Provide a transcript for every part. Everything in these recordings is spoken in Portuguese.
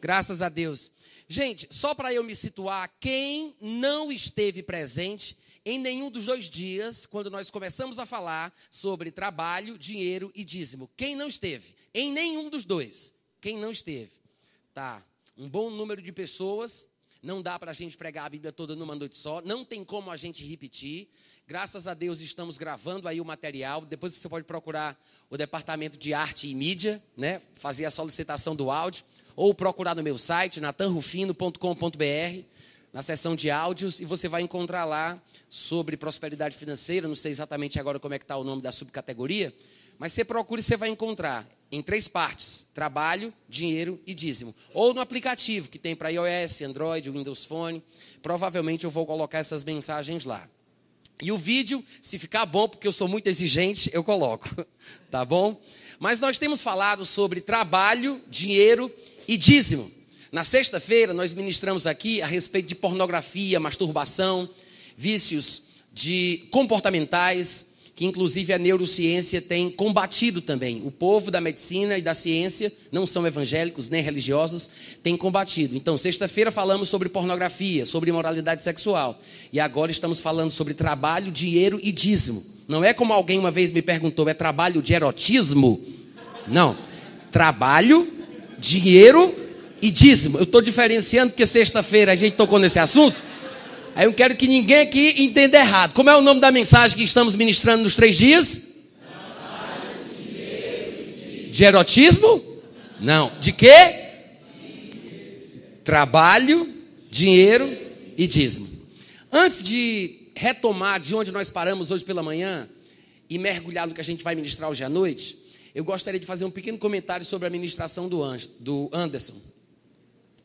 Graças a Deus. Gente, só para eu me situar, quem não esteve presente em nenhum dos 2 dias, quando nós começamos a falar sobre trabalho, dinheiro e dízimo? Quem não esteve? Em nenhum dos 2. Quem não esteve? Tá, um bom número de pessoas. Não dá para a gente pregar a Bíblia toda numa noite só. Não tem como a gente repetir. Graças a Deus estamos gravando aí o material. Depois você pode procurar o departamento de arte e mídia, né? Fazer a solicitação do áudio. Ou procurar no meu site, natanrufino.com.br, na seção de áudios. E você vai encontrar lá sobre prosperidade financeira. Não sei exatamente agora como é que está o nome da subcategoria. Mas você procura e você vai encontrar em 3 partes: trabalho, dinheiro e dízimo. Ou no aplicativo que tem para iOS, Android, Windows Phone. Provavelmente eu vou colocar essas mensagens lá. E o vídeo, se ficar bom, porque eu sou muito exigente, eu coloco. Tá bom? Mas nós temos falado sobre trabalho, dinheiro e dízimo. Na sexta-feira nós ministramos aqui a respeito de pornografia, masturbação, vícios comportamentais, que inclusive a neurociência tem combatido também. O povo da medicina e da ciência, não são evangélicos nem religiosos, tem combatido. Então, sexta-feira falamos sobre pornografia, sobre imoralidade sexual. E agora estamos falando sobre trabalho, dinheiro e dízimo. Não é como alguém uma vez me perguntou, é trabalho de erotismo? Não. Trabalho, dinheiro e dízimo. Eu estou diferenciando porque sexta-feira a gente tocou nesse assunto. Aí eu quero que ninguém aqui entenda errado. Como é o nome da mensagem que estamos ministrando nos 3 dias? Trabalho, dinheiro e dízimo. De erotismo? Não. De quê? Trabalho, dinheiro e dízimo. Antes de retomar de onde nós paramos hoje pela manhã e mergulhar no que a gente vai ministrar hoje à noite, eu gostaria de fazer um pequeno comentário sobre a ministração do Anderson.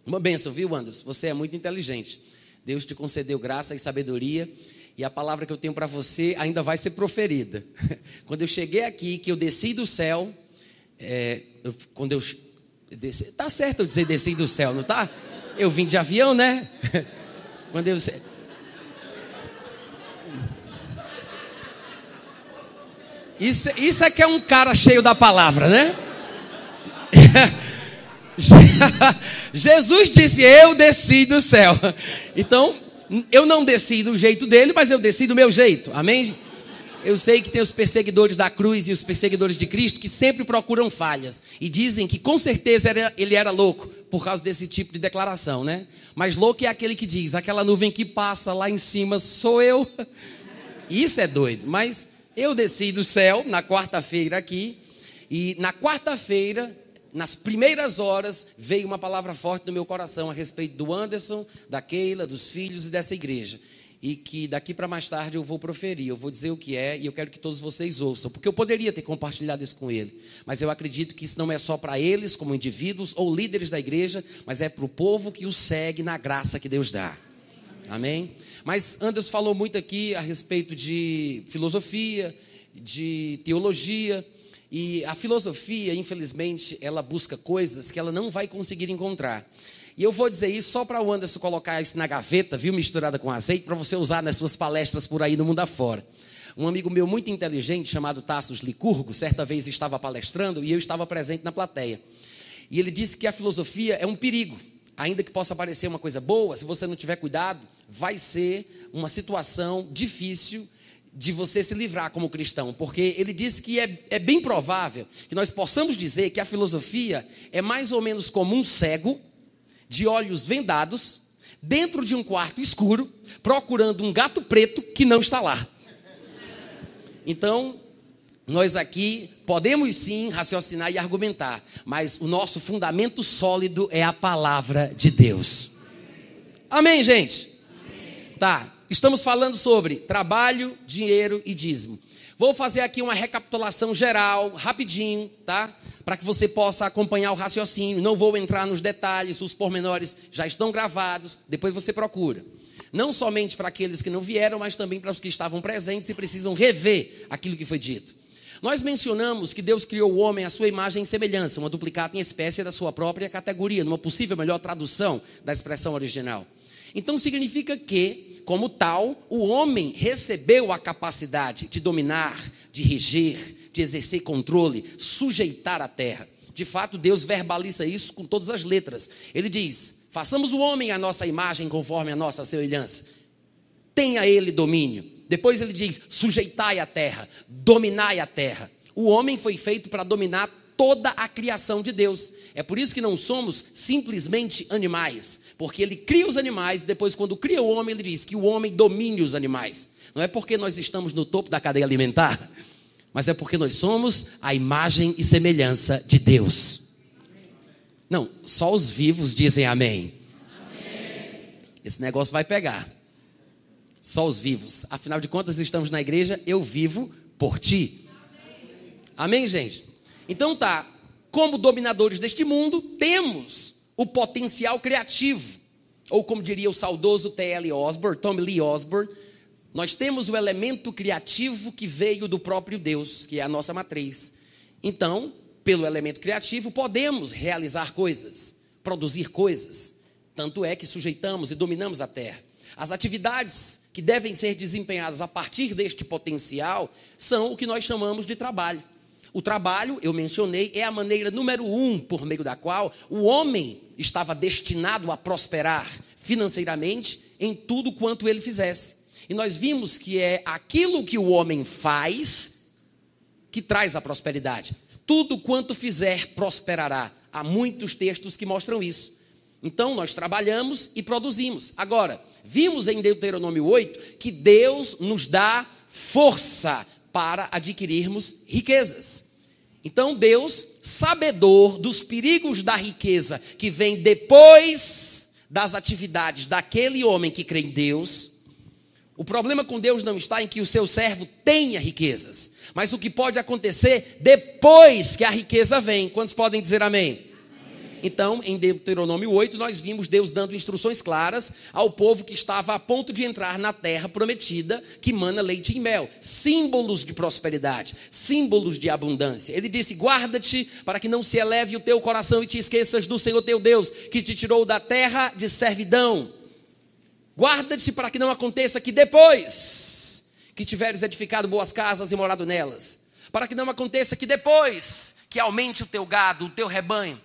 Uma bênção, viu, Anderson? Você é muito inteligente. Deus te concedeu graça e sabedoria, e a palavra que eu tenho para você ainda vai ser proferida. Quando eu cheguei aqui, que eu desci do céu, tá certo eu dizer desci do céu, não tá? Eu vim de avião, né? Quando eu... Isso é que é um cara cheio da palavra, né? Jesus disse, eu desci do céu. Então, eu não desci do jeito dele, mas eu desci do meu jeito, amém? Eu sei que tem os perseguidores da cruz e os perseguidores de Cristo que sempre procuram falhas e dizem que com certeza ele era louco por causa desse tipo de declaração, né? Mas louco é aquele que diz, aquela nuvem que passa lá em cima sou eu. Isso é doido, mas eu desci do céu na quarta-feira aqui, e na quarta-feira, nas primeiras horas, veio uma palavra forte no meu coração a respeito do Anderson, da Keila, dos filhos e dessa igreja. E que daqui para mais tarde eu vou proferir, eu vou dizer o que é, e eu quero que todos vocês ouçam. Porque eu poderia ter compartilhado isso com ele, mas eu acredito que isso não é só para eles, como indivíduos ou líderes da igreja, mas é para o povo que o segue na graça que Deus dá. Amém? Mas Anderson falou muito aqui a respeito de filosofia, de teologia. E a filosofia, infelizmente, ela busca coisas que ela não vai conseguir encontrar. E eu vou dizer isso só para o Anderson colocar isso na gaveta, viu, misturada com azeite, para você usar nas suas palestras por aí no mundo afora. Um amigo meu muito inteligente, chamado Tassos Licurgo, certa vez estava palestrando e eu estava presente na plateia. E ele disse que a filosofia é um perigo. Ainda que possa parecer uma coisa boa, se você não tiver cuidado, vai ser uma situação difícil de você se livrar como cristão, porque ele disse que é bem provável que nós possamos dizer que a filosofia é mais ou menos como um cego, de olhos vendados, dentro de um quarto escuro, procurando um gato preto que não está lá. Então, nós aqui podemos sim raciocinar e argumentar, mas o nosso fundamento sólido é a palavra de Deus. Amém, gente? Amém. Tá. Estamos falando sobre trabalho, dinheiro e dízimo. Vou fazer aqui uma recapitulação geral, rapidinho, tá? Para que você possa acompanhar o raciocínio. Não vou entrar nos detalhes, os pormenores já estão gravados, depois você procura. Não somente para aqueles que não vieram, mas também para os que estavam presentes e precisam rever aquilo que foi dito. Nós mencionamos que Deus criou o homem à sua imagem e semelhança, uma duplicata em espécie da sua própria categoria, numa possível melhor tradução da expressão original. Então significa que, como tal, o homem recebeu a capacidade de dominar, de reger, de exercer controle, sujeitar a terra. De fato, Deus verbaliza isso com todas as letras. Ele diz: façamos o homem à nossa imagem, conforme a nossa semelhança. Tenha ele domínio. Depois ele diz: sujeitai a terra, dominai a terra. O homem foi feito para dominar toda a criação de Deus. É por isso que não somos simplesmente animais, porque ele cria os animais, depois quando cria o homem, ele diz que o homem domine os animais. Não é porque nós estamos no topo da cadeia alimentar, mas é porque nós somos a imagem e semelhança de Deus. Não, só os vivos dizem amém. Esse negócio vai pegar. Só os vivos. Afinal de contas, estamos na igreja, eu vivo por ti. Amém, gente? Então tá, como dominadores deste mundo, temos o potencial criativo. Ou como diria o saudoso Tommy Lee Osborne, nós temos o elemento criativo que veio do próprio Deus, que é a nossa matriz. Então, pelo elemento criativo, podemos realizar coisas, produzir coisas. Tanto é que sujeitamos e dominamos a terra. As atividades que devem ser desempenhadas a partir deste potencial são o que nós chamamos de trabalho. O trabalho, eu mencionei, é a maneira número 1 por meio da qual o homem estava destinado a prosperar financeiramente em tudo quanto ele fizesse. E nós vimos que é aquilo que o homem faz que traz a prosperidade. Tudo quanto fizer prosperará. Há muitos textos que mostram isso. Então, nós trabalhamos e produzimos. Agora, vimos em Deuteronômio 8 que Deus nos dá força para adquirirmos riquezas. Então, Deus, sabedor dos perigos da riqueza que vem depois das atividades daquele homem que crê em Deus. O problema com Deus não está em que o seu servo tenha riquezas, mas o que pode acontecer depois que a riqueza vem. Quantos podem dizer amém? Então, em Deuteronômio 8, nós vimos Deus dando instruções claras ao povo que estava a ponto de entrar na terra prometida, que mana leite e mel. Símbolos de prosperidade, símbolos de abundância. Ele disse: guarda-te para que não se eleve o teu coração e te esqueças do Senhor teu Deus, que te tirou da terra de servidão. Guarda-te para que não aconteça que depois que tiveres edificado boas casas e morado nelas, para que não aconteça que depois que aumente o teu gado, o teu rebanho.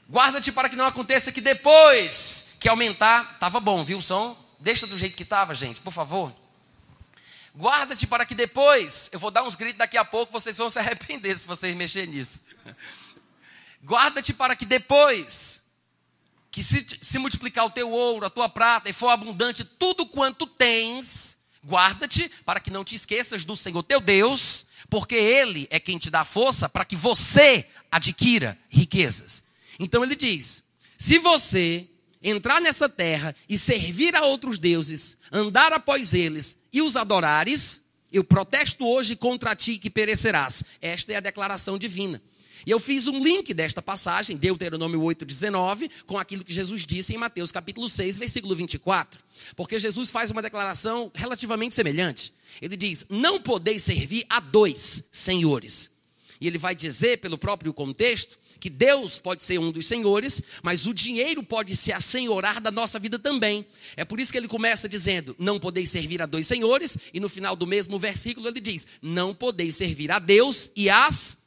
Guarda-te para que não aconteça que depois que aumentar... Estava bom, viu o som? Deixa do jeito que estava, gente, por favor. Guarda-te para que depois... Eu vou dar uns gritos daqui a pouco, vocês vão se arrepender se vocês mexerem nisso. Guarda-te para que depois... que se multiplicar o teu ouro, a tua prata, e for abundante tudo quanto tens... Guarda-te para que não te esqueças do Senhor teu Deus, porque Ele é quem te dá força para que você adquira riquezas. Então ele diz: se você entrar nessa terra e servir a outros deuses, andar após eles e os adorares, eu protesto hoje contra ti que perecerás. Esta é a declaração divina. E eu fiz um link desta passagem, Deuteronômio 8:19, com aquilo que Jesus disse em Mateus capítulo 6, versículo 24. Porque Jesus faz uma declaração relativamente semelhante. Ele diz: não podeis servir a 2 senhores. E ele vai dizer, pelo próprio contexto, que Deus pode ser um dos senhores, mas o dinheiro pode se assenhorar da nossa vida também. É por isso que ele começa dizendo: não podeis servir a 2 senhores, e no final do mesmo versículo ele diz: não podeis servir a Deus e as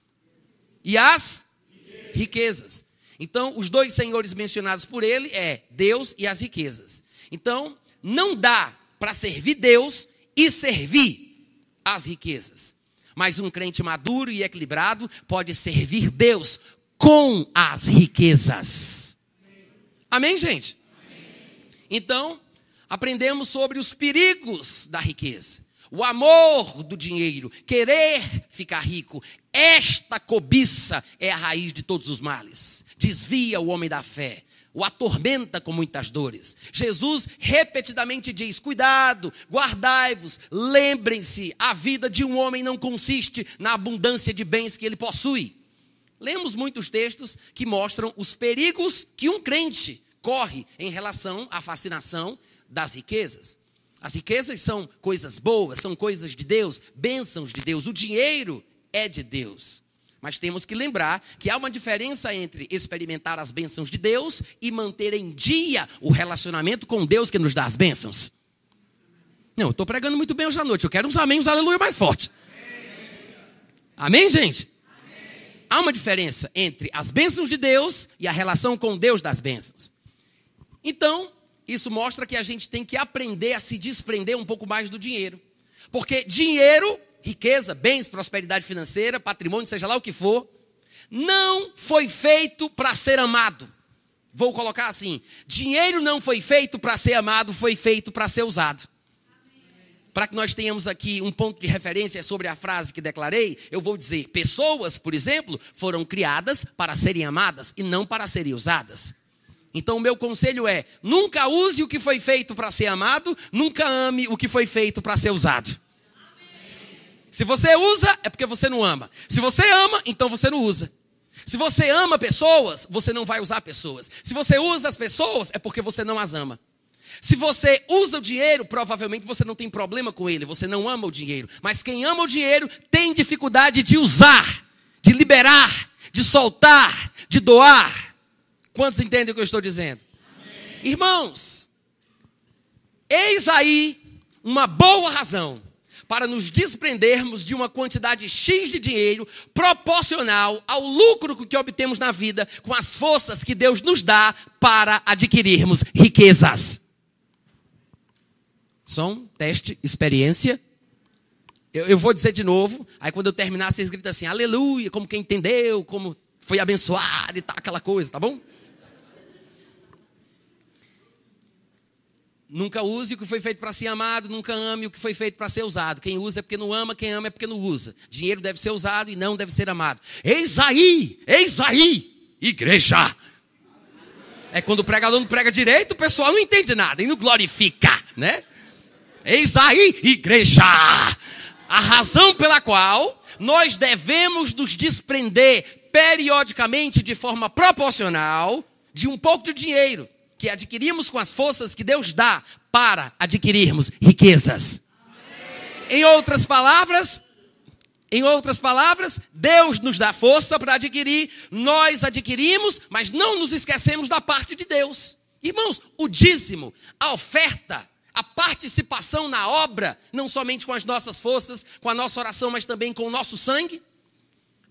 riquezas. Então, os 2 senhores mencionados por ele é Deus e as riquezas. Então, não dá para servir Deus e servir as riquezas. Mas um crente maduro e equilibrado pode servir Deus com as riquezas. Amém, gente? Então, aprendemos sobre os perigos da riqueza. O amor do dinheiro, querer ficar rico. Esta cobiça é a raiz de todos os males. Desvia o homem da fé, o atormenta com muitas dores. Jesus repetidamente diz: cuidado, guardai-vos, lembrem-se, a vida de um homem não consiste na abundância de bens que ele possui. Lemos muitos textos que mostram os perigos que um crente corre em relação à fascinação das riquezas. As riquezas são coisas boas, são coisas de Deus, bênçãos de Deus. O dinheiro é de Deus. Mas temos que lembrar que há uma diferença entre experimentar as bênçãos de Deus e manter em dia o relacionamento com Deus que nos dá as bênçãos. Não, eu estou pregando muito bem hoje à noite. Eu quero uns amém, uns aleluia mais forte. Amém, gente? Há uma diferença entre as bênçãos de Deus e a relação com Deus das bênçãos. Então, isso mostra que a gente tem que aprender a se desprender um pouco mais do dinheiro. Porque dinheiro, riqueza, bens, prosperidade financeira, patrimônio, seja lá o que for, não foi feito para ser amado. Vou colocar assim: dinheiro não foi feito para ser amado, foi feito para ser usado. Para que nós tenhamos aqui um ponto de referência sobre a frase que declarei, eu vou dizer: pessoas, por exemplo, foram criadas para serem amadas e não para serem usadas. Então o meu conselho é: nunca use o que foi feito para ser amado, nunca ame o que foi feito para ser usado. Se você usa, é porque você não ama. Se você ama, então você não usa. Se você ama pessoas, você não vai usar pessoas. Se você usa as pessoas, é porque você não as ama. Se você usa o dinheiro, provavelmente você não tem problema com ele, você não ama o dinheiro. Mas quem ama o dinheiro tem dificuldade de usar, de liberar, de soltar, de doar. Quantos entendem o que eu estou dizendo? Amém. Irmãos, eis aí uma boa razão para nos desprendermos de uma quantidade X de dinheiro proporcional ao lucro que obtemos na vida com as forças que Deus nos dá para adquirirmos riquezas. Som, teste, experiência. Eu vou dizer de novo, aí quando eu terminar vocês gritam assim: aleluia, como quem entendeu, como foi abençoado e tal, aquela coisa, tá bom? Nunca use o que foi feito para ser amado, nunca ame o que foi feito para ser usado. Quem usa é porque não ama, quem ama é porque não usa. Dinheiro deve ser usado e não deve ser amado. Eis aí, igreja. É quando o pregador não prega direito, o pessoal não entende nada e não glorifica, né? Eis aí, igreja. A razão pela qual nós devemos nos desprender periodicamente, de forma proporcional, de um pouco de dinheiro que adquirimos com as forças que Deus dá para adquirirmos riquezas. Amém. Em outras palavras, Deus nos dá força para adquirir, nós adquirimos, mas não nos esquecemos da parte de Deus. Irmãos, o dízimo, a oferta, a participação na obra, não somente com as nossas forças, com a nossa oração, mas também com o nosso sangue.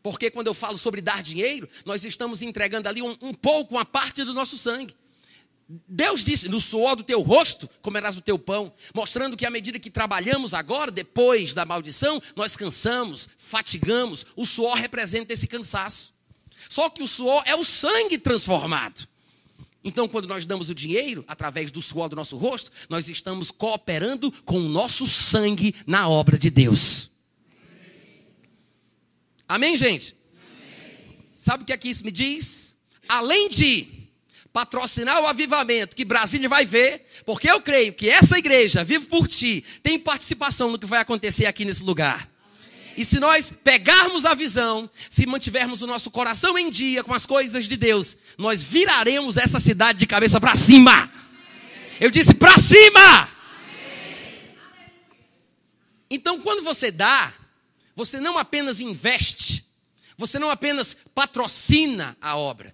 Porque quando eu falo sobre dar dinheiro, nós estamos entregando ali um pouco, uma parte do nosso sangue. Deus disse: no suor do teu rosto comerás o teu pão, mostrando que à medida que trabalhamos agora, depois da maldição, nós cansamos, fatigamos. O suor representa esse cansaço. Só que o suor é o sangue transformado. Então, quando nós damos o dinheiro, através do suor do nosso rosto, nós estamos cooperando com o nosso sangue na obra de Deus. Amém, gente? Amém. Sabe o que aqui isso me diz? Além de patrocinar o avivamento que Brasília vai ver, porque eu creio que essa igreja, Vivo por Ti, tem participação no que vai acontecer aqui nesse lugar. Amém. E se nós pegarmos a visão, se mantivermos o nosso coração em dia com as coisas de Deus, nós viraremos essa cidade de cabeça para cima. Amém. Eu disse para cima. Amém. Então, quando você dá, você não apenas investe, você não apenas patrocina a obra.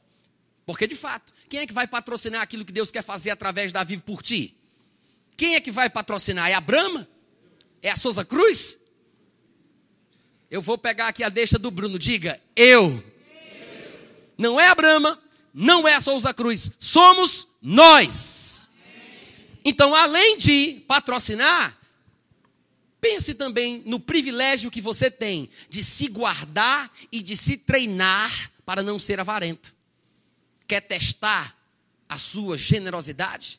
Porque, de fato, quem é que vai patrocinar aquilo que Deus quer fazer através da Vivo por Ti? Quem é que vai patrocinar? É a Brahma? É a Souza Cruz? Eu vou pegar aqui a deixa do Bruno. Diga, eu. Não é a Brahma, não é a Souza Cruz. Somos nós. Então, além de patrocinar, pense também no privilégio que você tem de se guardar e de se treinar para não ser avarento. Quer testar a sua generosidade?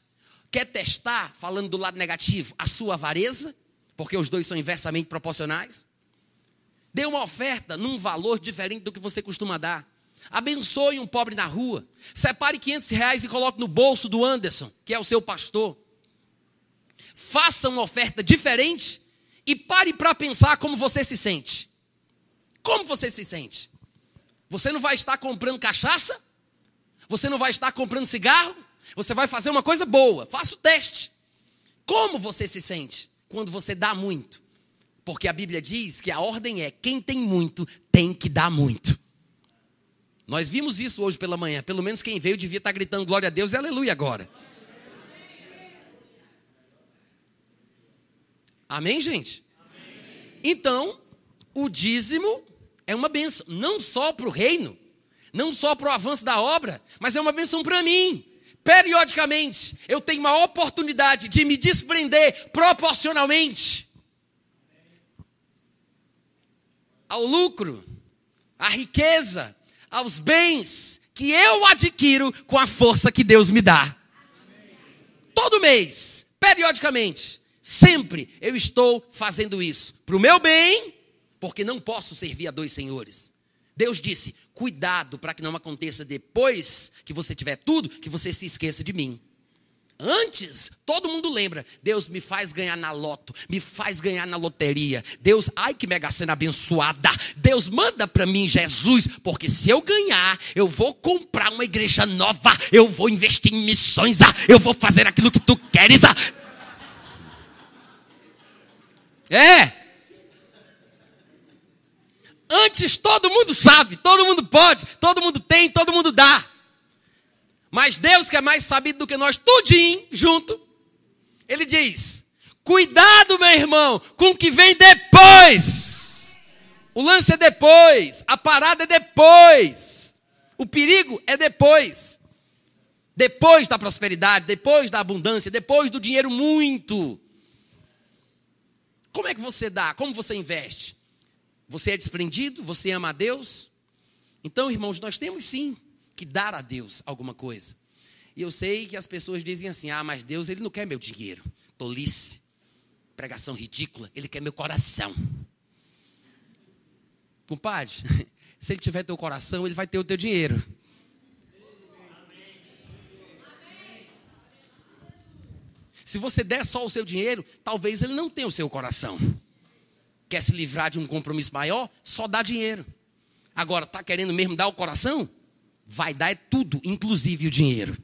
Quer testar, falando do lado negativo, a sua avareza? Porque os dois são inversamente proporcionais. Dê uma oferta num valor diferente do que você costuma dar. Abençoe um pobre na rua. Separe R$500 e coloque no bolso do Anderson, que é o seu pastor. Faça uma oferta diferente e pare para pensar como você se sente. Como você se sente? Você não vai estar comprando cachaça? Você não vai estar comprando cigarro? Você vai fazer uma coisa boa. Faça o teste. Como você se sente quando você dá muito? Porque a Bíblia diz que a ordem é: quem tem muito, tem que dar muito. Nós vimos isso hoje pela manhã. Pelo menos quem veio devia estar gritando glória a Deus e aleluia agora. Amém, gente? Amém. Então, o dízimo é uma bênção, não só para o reino, não só para o avanço da obra, mas é uma bênção para mim. Periodicamente, eu tenho uma oportunidade de me desprender proporcionalmente ao lucro, à riqueza, aos bens que eu adquiro com a força que Deus me dá. Todo mês, periodicamente, sempre eu estou fazendo isso para o meu bem, porque não posso servir a dois senhores. Deus disse, cuidado para que não aconteça depois que você tiver tudo, que você se esqueça de mim. Antes, todo mundo lembra, Deus me faz ganhar na loto, me faz ganhar na loteria. Deus, ai que mega cena abençoada. Deus manda para mim Jesus, porque se eu ganhar, eu vou comprar uma igreja nova, eu vou investir em missões, eu vou fazer aquilo que tu queres. Antes todo mundo sabe, todo mundo pode, todo mundo tem, todo mundo dá. Mas Deus, que é mais sabido do que nós, tudinho junto, Ele diz, cuidado, meu irmão, com o que vem depois. O lance é depois, a parada é depois, o perigo é depois. Depois da prosperidade, depois da abundância, depois do dinheiro muito. Como é que você dá? Como você investe? Você é desprendido? Você ama a Deus? Então, irmãos, nós temos sim que dar a Deus alguma coisa. E eu sei que as pessoas dizem assim, mas Deus, Ele não quer meu dinheiro. Tolice, pregação ridícula, Ele quer meu coração. Compadre, se Ele tiver teu coração, Ele vai ter o teu dinheiro. Se você der só o seu dinheiro, talvez Ele não tenha o seu coração. Quer se livrar de um compromisso maior? Só dá dinheiro. Agora, está querendo mesmo dar o coração? Vai dar é tudo, inclusive o dinheiro.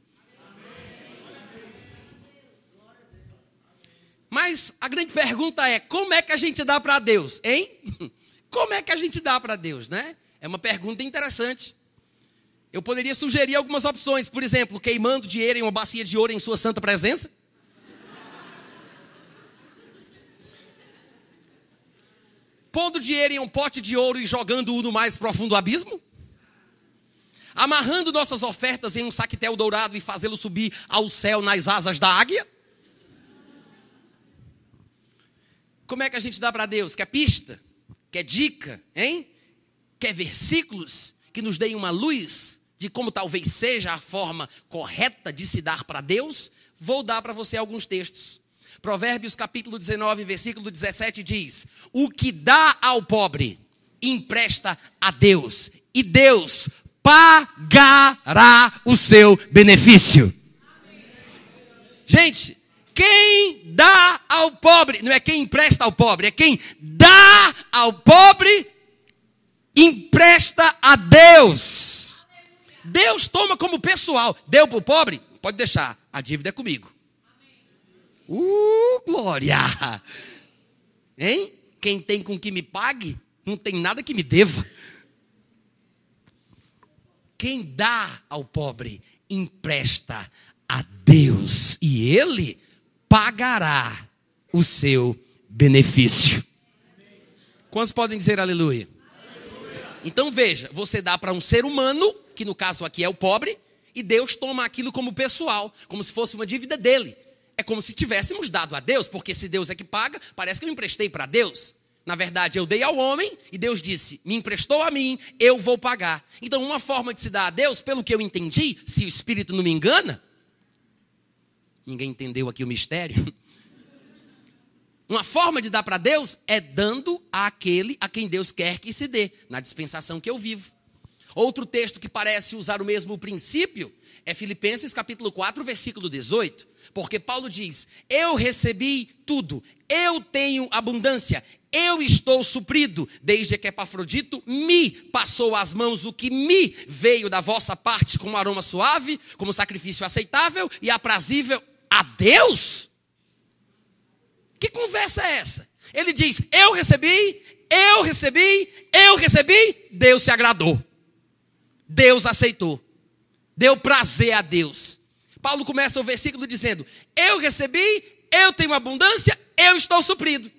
Mas a grande pergunta é, como é que a gente dá para Deus, hein? Como é que a gente dá para Deus, né? É uma pergunta interessante. Eu poderia sugerir algumas opções, por exemplo, queimando dinheiro em uma bacia de ouro em sua santa presença. Pondo dinheiro em um pote de ouro e jogando-o no mais profundo abismo? Amarrando nossas ofertas em um saquetel dourado e fazê-lo subir ao céu nas asas da águia? Como é que a gente dá para Deus? Quer pista? Quer dica? Hein? Quer versículos que nos deem uma luz de como talvez seja a forma correta de se dar para Deus? Vou dar para você alguns textos. Provérbios capítulo 19, versículo 17 diz, o que dá ao pobre, empresta a Deus, e Deus pagará o seu benefício. Gente, quem dá ao pobre, não é quem empresta ao pobre, é quem dá ao pobre, empresta a Deus. Deus toma como pessoal, deu para o pobre, pode deixar, a dívida é comigo. Glória! Hein? Quem tem com que me pague, não tem nada que me deva. Quem dá ao pobre, empresta a Deus. E Ele pagará o seu benefício. Quantos podem dizer aleluia? Aleluia. Então veja, você dá para um ser humano, que no caso aqui é o pobre, e Deus toma aquilo como pessoal, como se fosse uma dívida dele. É como se tivéssemos dado a Deus, porque se Deus é que paga, parece que eu emprestei para Deus. Na verdade, eu dei ao homem e Deus disse, me emprestou a mim, eu vou pagar. Então, uma forma de se dar a Deus, pelo que eu entendi, se o Espírito não me engana, ninguém entendeu aqui o mistério. Uma forma de dar para Deus é dando àquele a quem Deus quer que se dê, na dispensação que eu vivo. Outro texto que parece usar o mesmo princípio é Filipenses capítulo 4, versículo 18. Porque Paulo diz, eu recebi tudo, eu tenho abundância, eu estou suprido, desde que Epafrodito me passou às mãos o que me veio da vossa parte como aroma suave, como sacrifício aceitável e aprazível a Deus? Que conversa é essa? Ele diz, eu recebi, Deus se agradou, Deus aceitou, deu prazer a Deus. Paulo começa o versículo dizendo, eu recebi, eu tenho abundância, eu estou suprido.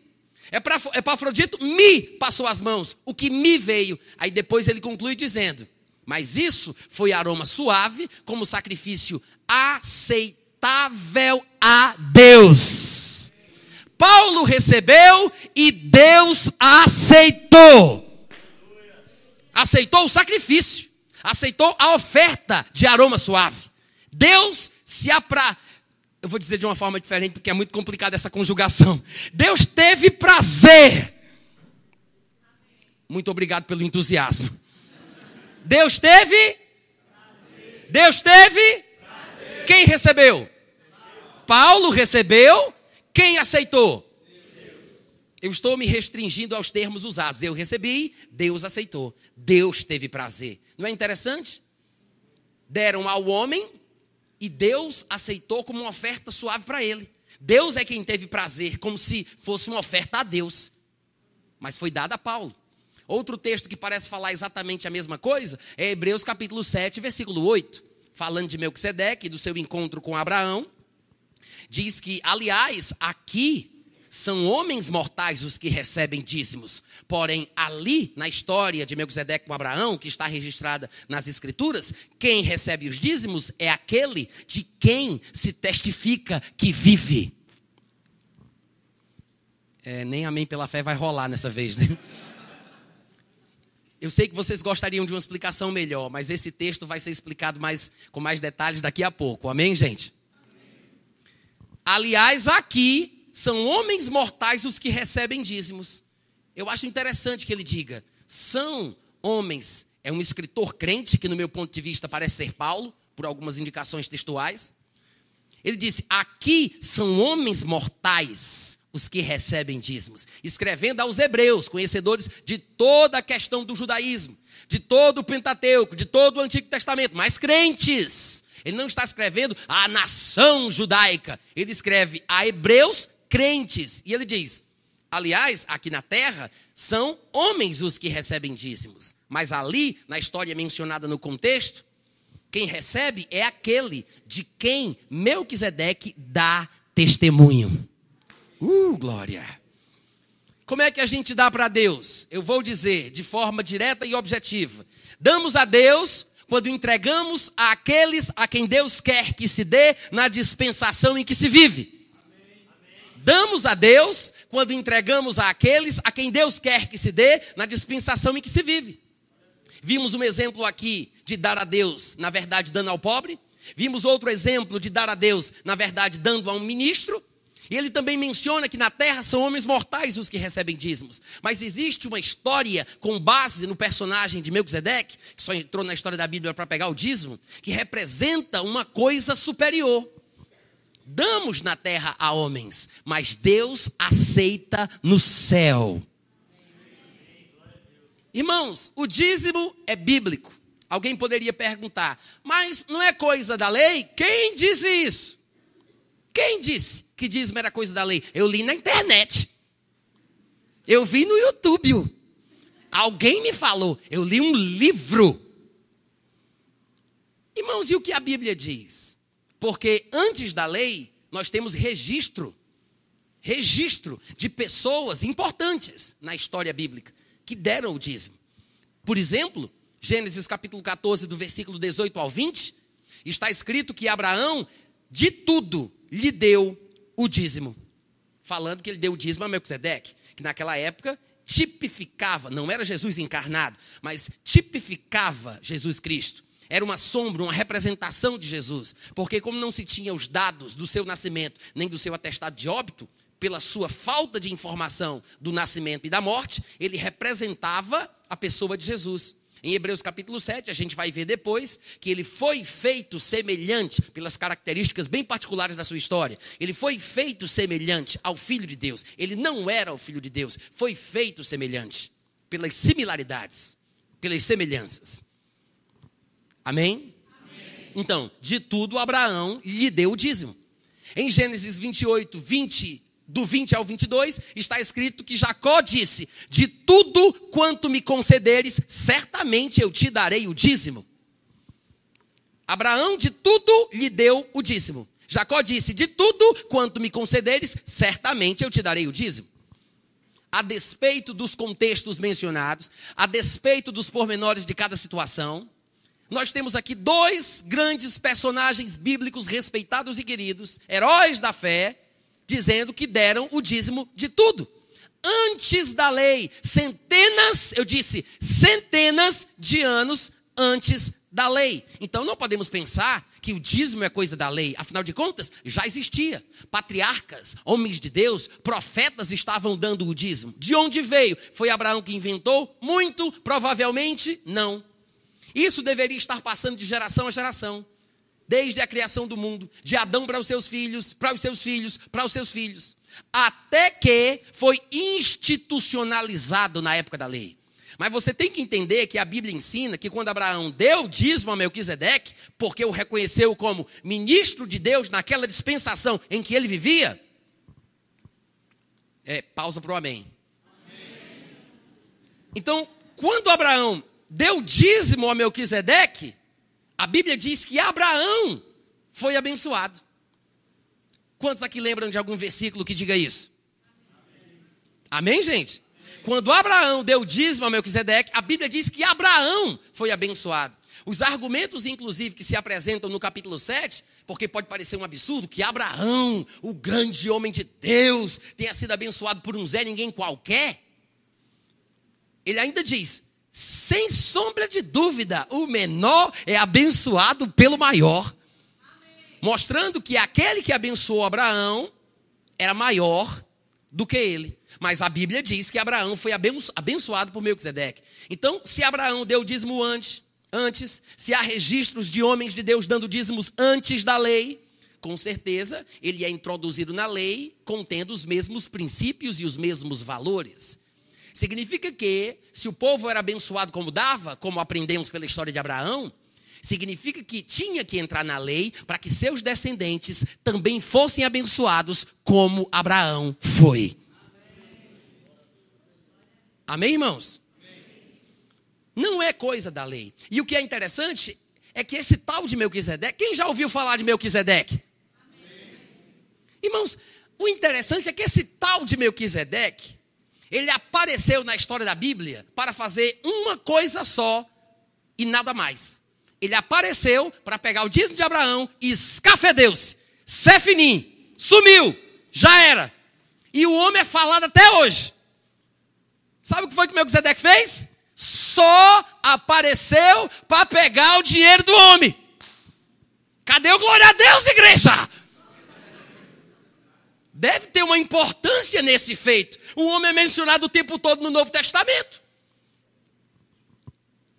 Epafrodito me passou as mãos, o que me veio. Aí depois ele conclui dizendo: mas isso foi aroma suave, como sacrifício aceitável a Deus. Paulo recebeu e Deus aceitou. Aceitou o sacrifício, aceitou a oferta de aroma suave. Deus se Eu vou dizer de uma forma diferente, porque é muito complicada essa conjugação. Deus teve prazer. Muito obrigado pelo entusiasmo. Deus teve prazer. Deus teve prazer. Quem recebeu? Paulo recebeu. Quem aceitou? Eu estou me restringindo aos termos usados. Eu recebi, Deus aceitou. Deus teve prazer. Não é interessante? Deram ao homem e Deus aceitou como uma oferta suave para ele. Deus é quem teve prazer, como se fosse uma oferta a Deus. Mas foi dada a Paulo. Outro texto que parece falar exatamente a mesma coisa é Hebreus capítulo 7, versículo 8. Falando de Melquisedeque e do seu encontro com Abraão. Diz que, aliás, aqui são homens mortais os que recebem dízimos. Porém, ali, na história de Melquisedeque com Abraão, que está registrada nas Escrituras, quem recebe os dízimos é aquele de quem se testifica que vive. Nem amém pela fé vai rolar nessa vez, né? Eu sei que vocês gostariam de uma explicação melhor, mas esse texto vai ser explicado com mais detalhes daqui a pouco. Amém, gente? Aliás, aqui são homens mortais os que recebem dízimos. Eu acho interessante que ele diga, são homens, é um escritor crente, que no meu ponto de vista parece ser Paulo, por algumas indicações textuais. Ele disse, aqui são homens mortais os que recebem dízimos. Escrevendo aos hebreus, conhecedores de toda a questão do judaísmo, de todo o Pentateuco, de todo o Antigo Testamento, mas crentes. Ele não está escrevendo à nação judaica, ele escreve a hebreus crentes. E ele diz, aliás, aqui na terra, são homens os que recebem dízimos. Mas ali, na história mencionada no contexto, quem recebe é aquele de quem Melquisedeque dá testemunho. Glória! Como é que a gente dá para Deus? Eu vou dizer de forma direta e objetiva. Damos a Deus quando entregamos àqueles a quem Deus quer que se dê na dispensação em que se vive. Damos a Deus quando entregamos àqueles a quem Deus quer que se dê na dispensação em que se vive. Vimos um exemplo aqui de dar a Deus, na verdade, dando ao pobre. Vimos outro exemplo de dar a Deus, na verdade, dando a um ministro. E ele também menciona que na terra são homens mortais os que recebem dízimos. Mas existe uma história com base no personagem de Melquisedeque, que só entrou na história da Bíblia para pegar o dízimo, que representa uma coisa superior. Damos na terra a homens, mas Deus aceita no céu. Irmãos, o dízimo é bíblico. Alguém poderia perguntar, mas não é coisa da lei? Quem disse isso? Quem disse que dízimo era coisa da lei? Eu li na internet. Eu vi no YouTube. Alguém me falou. Eu li um livro. Irmãos, e o que a Bíblia diz? Porque antes da lei, nós temos registro de pessoas importantes na história bíblica que deram o dízimo. Por exemplo, Gênesis capítulo 14, do versículo 18 ao 20, está escrito que Abraão, de tudo, lhe deu o dízimo. Falando que ele deu o dízimo a Melquisedeque, que naquela época tipificava, não era Jesus encarnado, mas tipificava Jesus Cristo. Era uma sombra, uma representação de Jesus. Porque como não se tinha os dados do seu nascimento, nem do seu atestado de óbito, pela sua falta de informação do nascimento e da morte, ele representava a pessoa de Jesus. Em Hebreus capítulo 7, a gente vai ver depois que ele foi feito semelhante, pelas características bem particulares da sua história. Ele foi feito semelhante ao Filho de Deus. Ele não era o Filho de Deus, foi feito semelhante, pelas similaridades, pelas semelhanças. Amém? Amém. Então, de tudo Abraão lhe deu o dízimo. Em Gênesis 28, do 20 ao 22, está escrito que Jacó disse, de tudo quanto me concederes, certamente eu te darei o dízimo. Abraão de tudo lhe deu o dízimo. Jacó disse, de tudo quanto me concederes, certamente eu te darei o dízimo. a despeito dos contextos mencionados, a despeito dos pormenores de cada situação, nós temos aqui dois grandes personagens bíblicos respeitados e queridos, heróis da fé, dizendo que deram o dízimo de tudo. Antes da lei, centenas de anos antes da lei. Então não podemos pensar que o dízimo é coisa da lei. Afinal de contas, já existia. Patriarcas, homens de Deus, profetas estavam dando o dízimo. De onde veio? Foi Abraão que inventou? Muito provavelmente não. Isso deveria estar passando de geração a geração. Desde a criação do mundo, de Adão para os seus filhos, para os seus filhos, para os seus filhos. Até que foi institucionalizado na época da lei. Mas você tem que entender que a Bíblia ensina que quando Abraão deu dízimo a Melquisedeque, porque o reconheceu como ministro de Deus naquela dispensação em que ele vivia, pausa para o amém. Então, quando Abraão deu dízimo a Melquisedeque, a Bíblia diz que Abraão foi abençoado. Quantos aqui lembram de algum versículo que diga isso? Amém, gente? Quando Abraão deu dízimo a Melquisedeque, a Bíblia diz que Abraão foi abençoado. Os argumentos, inclusive, que se apresentam no capítulo 7, porque pode parecer um absurdo que Abraão, o grande homem de Deus, tenha sido abençoado por um Zé Ninguém qualquer. Ele ainda diz, sem sombra de dúvida, o menor é abençoado pelo maior. Mostrando que aquele que abençoou Abraão era maior do que ele. Mas a Bíblia diz que Abraão foi abençoado por Melquisedeque. Então, se Abraão deu dízimo antes, se há registros de homens de Deus dando dízimos antes da lei, com certeza ele é introduzido na lei contendo os mesmos princípios e os mesmos valores. Significa que, se o povo era abençoado como dava, como aprendemos pela história de Abraão, significa que tinha que entrar na lei para que seus descendentes também fossem abençoados como Abraão foi. Amém, irmãos? Não é coisa da lei. E o que é interessante é que esse tal de Melquisedeque, quem já ouviu falar de Melquisedeque? Irmãos, o interessante é que esse tal de Melquisedeque, ele apareceu na história da Bíblia para fazer uma coisa só e nada mais. Ele apareceu para pegar o dízimo de Abraão e escafedeu-se. Sefinim, sumiu, já era. E o homem é falado até hoje. Sabe o que foi que Melquisedeque fez? Só apareceu para pegar o dinheiro do homem. Cadê o glória a Deus, igreja? Deve ter uma importância nesse feito. O homem é mencionado o tempo todo no Novo Testamento.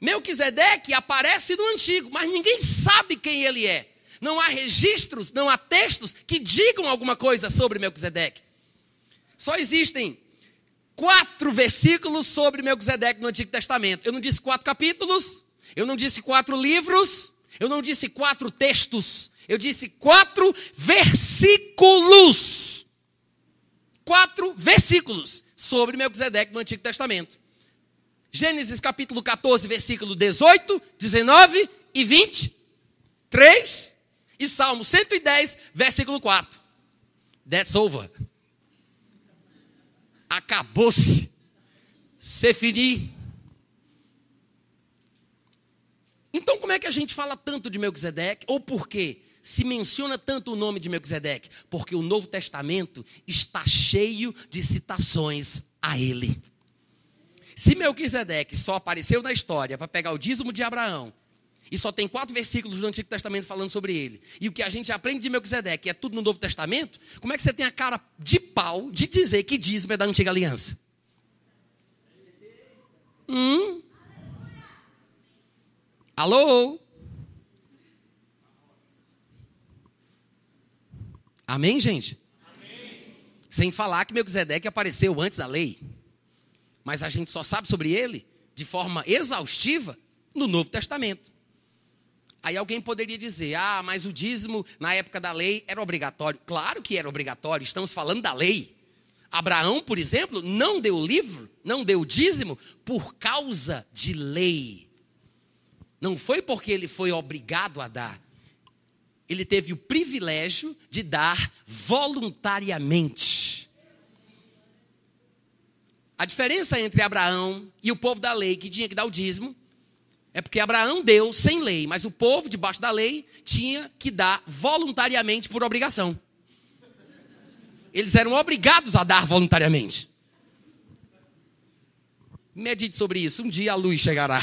Melquisedeque aparece no Antigo, mas ninguém sabe quem ele é. Não há registros, não há textos que digam alguma coisa sobre Melquisedeque. Só existem 4 versículos sobre Melquisedeque no Antigo Testamento. Eu não disse 4 capítulos, eu não disse 4 livros, eu não disse 4 textos. Eu disse 4 versículos. 4 versículos sobre Melquisedeque no Antigo Testamento. Gênesis capítulo 14, versículo 18, 19 e 20. 3. E Salmo 110, versículo 4. That's over. Acabou-se. Sefini. Então como é que a gente fala tanto de Melquisedeque? Ou por quê? Se menciona tanto o nome de Melquisedeque? Porque o Novo Testamento está cheio de citações a ele. Se Melquisedeque só apareceu na história para pegar o dízimo de Abraão, e só tem 4 versículos do Antigo Testamento falando sobre ele, e o que a gente aprende de Melquisedeque é tudo no Novo Testamento, como é que você tem a cara de pau de dizer que dízimo é da Antiga Aliança? Alô? Amém, gente? Amém. Sem falar que Melquisedeque apareceu antes da lei. Mas a gente só sabe sobre ele de forma exaustiva no Novo Testamento. Aí alguém poderia dizer, mas o dízimo na época da lei era obrigatório. Claro que era obrigatório, estamos falando da lei. Abraão, por exemplo, não deu livro, não deu dízimo por causa de lei. Não foi porque ele foi obrigado a dar. Ele teve o privilégio de dar voluntariamente. A diferença entre Abraão e o povo da lei, que tinha que dar o dízimo, é porque Abraão deu sem lei, mas o povo, debaixo da lei, tinha que dar voluntariamente por obrigação. Eles eram obrigados a dar voluntariamente. Medite sobre isso, um dia a luz chegará.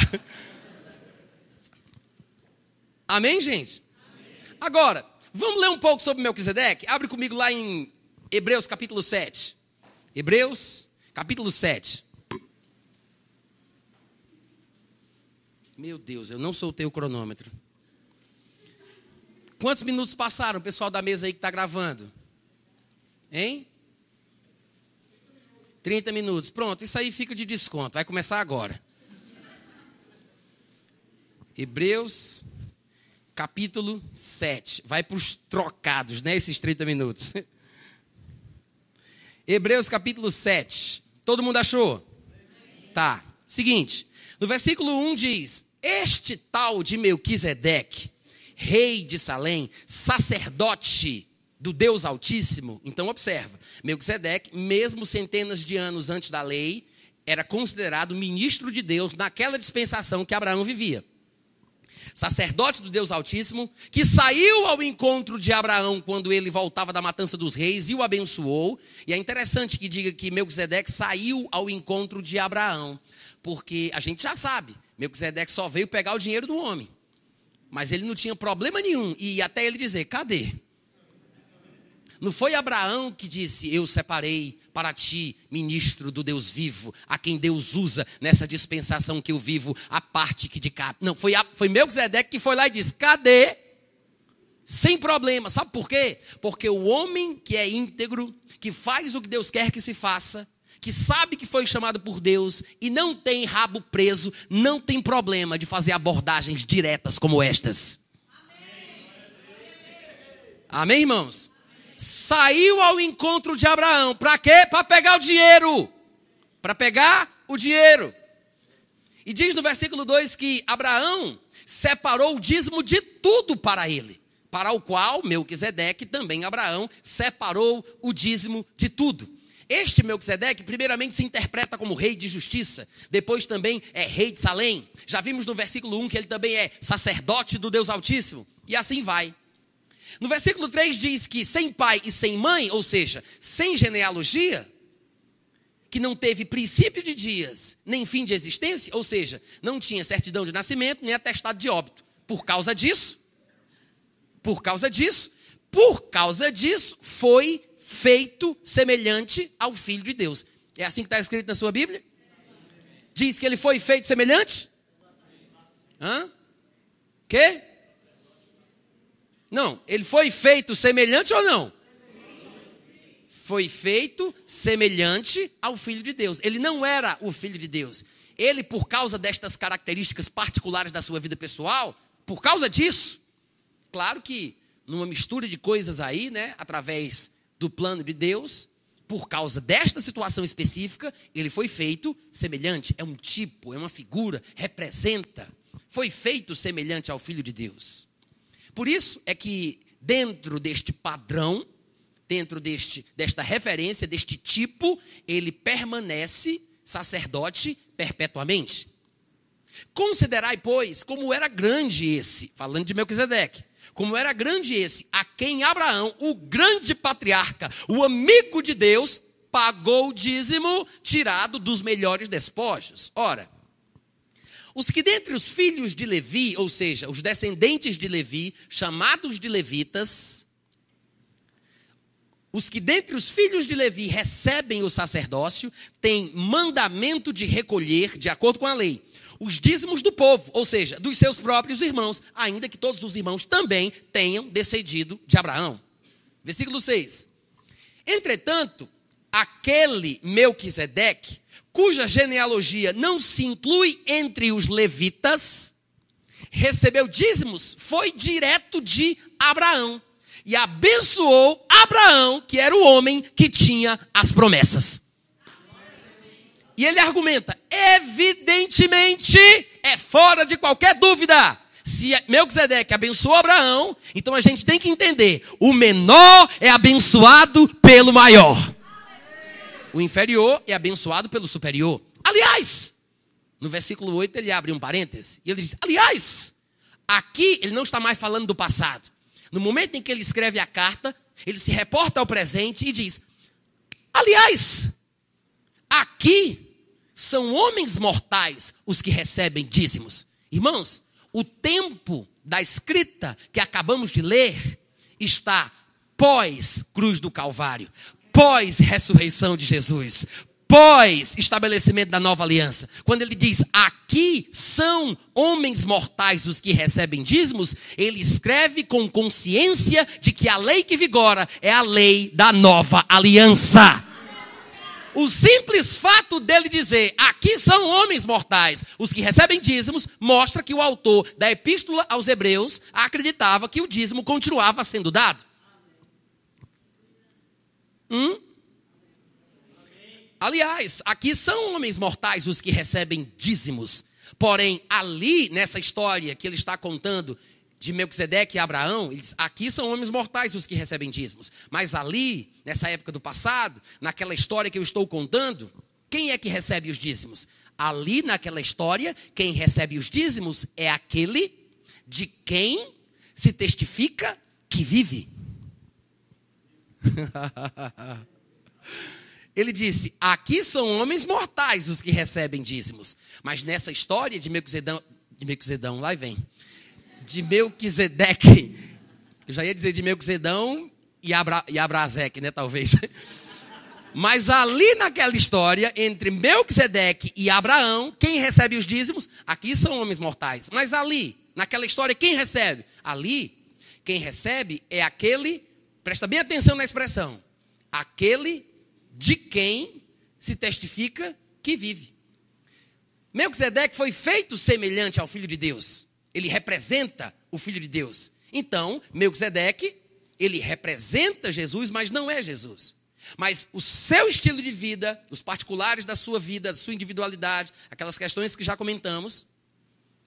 Amém, gente? Amém. Agora, vamos ler um pouco sobre Melquisedeque? Abre comigo lá em Hebreus capítulo 7. Hebreus capítulo 7. Meu Deus, eu não soltei o cronômetro. Quantos minutos passaram, o pessoal da mesa aí que está gravando? Hein? 30 minutos. Pronto, isso aí fica de desconto. Vai começar agora. Hebreus capítulo 7. Vai para os trocados, né? Esses 30 minutos. Hebreus capítulo 7. Todo mundo achou? Tá. Seguinte. No versículo 1 diz: este tal de Melquisedeque, rei de Salém, sacerdote do Deus Altíssimo. Então observa, Melquisedeque, mesmo centenas de anos antes da lei, era considerado ministro de Deus naquela dispensação que Abraão vivia. Sacerdote do Deus Altíssimo, que saiu ao encontro de Abraão quando ele voltava da matança dos reis e o abençoou. E é interessante que diga que Melquisedeque saiu ao encontro de Abraão, porque a gente já sabe, Melquisedeque só veio pegar o dinheiro do homem, mas ele não tinha problema nenhum, e até ele dizer, cadê? Não foi Abraão que disse, eu separei para ti, ministro do Deus vivo, a quem Deus usa nessa dispensação que eu vivo, a parte que de cá. Não, foi Melquisedeque que foi lá e disse, cadê? Sem problema, sabe por quê? Porque o homem que é íntegro, que faz o que Deus quer que se faça, que sabe que foi chamado por Deus e não tem rabo preso, não tem problema de fazer abordagens diretas como estas. Amém, Amém, irmãos? Saiu ao encontro de Abraão. Para quê? Para pegar o dinheiro. Para pegar o dinheiro. E diz no versículo 2 que Abraão separou o dízimo de tudo para ele. Para o qual Melquisedeque, também Abraão, separou o dízimo de tudo. Este Melquisedeque, primeiramente, se interpreta como rei de justiça. Depois também é rei de Salém. Já vimos no versículo 1 que ele também é sacerdote do Deus Altíssimo. E assim vai. No versículo 3 diz que sem pai e sem mãe, ou seja, sem genealogia, que não teve princípio de dias, nem fim de existência, ou seja, não tinha certidão de nascimento, nem atestado de óbito. Por causa disso, foi feito semelhante ao Filho de Deus. É assim que está escrito na sua Bíblia? Diz que ele foi feito semelhante? Quê? Não, ele foi feito semelhante ou não? Foi feito semelhante ao Filho de Deus. Ele não era o Filho de Deus. Ele, por causa destas características particulares da sua vida pessoal, por causa disso, claro que numa mistura de coisas aí, né, através do plano de Deus, por causa desta situação específica, ele foi feito semelhante. É um tipo, é uma figura, representa. Foi feito semelhante ao Filho de Deus. Por isso é que dentro deste padrão, dentro desta referência, deste tipo, ele permanece sacerdote perpetuamente. Considerai, pois, como era grande esse, falando de Melquisedeque, como era grande esse, a quem Abraão, o grande patriarca, o amigo de Deus, pagou o dízimo tirado dos melhores despojos. Ora, os que dentre os filhos de Levi, ou seja, os descendentes de Levi, chamados de levitas, os que dentre os filhos de Levi recebem o sacerdócio, têm mandamento de recolher, de acordo com a lei, os dízimos do povo, ou seja, dos seus próprios irmãos, ainda que todos os irmãos também tenham descendido de Abraão. Versículo 6. Entretanto, aquele Melquisedeque, cuja genealogia não se inclui entre os levitas, recebeu dízimos, foi direto de Abraão e abençoou Abraão, que era o homem que tinha as promessas. E ele argumenta, evidentemente, é fora de qualquer dúvida, se Melquisedeque abençoou Abraão, então a gente tem que entender, o menor é abençoado pelo maior. O inferior é abençoado pelo superior. Aliás, no versículo 8 ele abre um parêntese e ele diz, aliás, aqui ele não está mais falando do passado. No momento em que ele escreve a carta, ele se reporta ao presente e diz, aliás, aqui são homens mortais os que recebem dízimos. Irmãos, o tempo da escrita que acabamos de ler está pós-cruz do Calvário, pós-ressurreição de Jesus, pós-estabelecimento da nova aliança. Quando ele diz, aqui são homens mortais os que recebem dízimos, ele escreve com consciência de que a lei que vigora é a lei da nova aliança. O simples fato dele dizer, aqui são homens mortais os que recebem dízimos, mostra que o autor da epístola aos Hebreus acreditava que o dízimo continuava sendo dado. Aliás, aqui são homens mortais os que recebem dízimos. Porém, ali, nessa história que ele está contando de Melquisedeque e Abraão, ele diz, aqui são homens mortais os que recebem dízimos. Mas ali, nessa época do passado, naquela história que eu estou contando, quem é que recebe os dízimos? Ali, naquela história, quem recebe os dízimos é aquele de quem se testifica que vive. Ele disse, aqui são homens mortais os que recebem dízimos. Mas nessa história de Melquisedão, lá vem, de Melquisedeque, eu já ia dizer de Melquisedão e Abrazeque, né, talvez. Mas ali naquela história, entre Melquisedeque e Abraão, quem recebe os dízimos? Aqui são homens mortais. Mas ali, naquela história, quem recebe? Ali, quem recebe é aquele, presta bem atenção na expressão, aquele de quem se testifica que vive. Melquisedeque foi feito semelhante ao Filho de Deus. Ele representa o Filho de Deus. Então, Melquisedeque, ele representa Jesus, mas não é Jesus. Mas o seu estilo de vida, os particulares da sua vida, da sua individualidade, aquelas questões que já comentamos,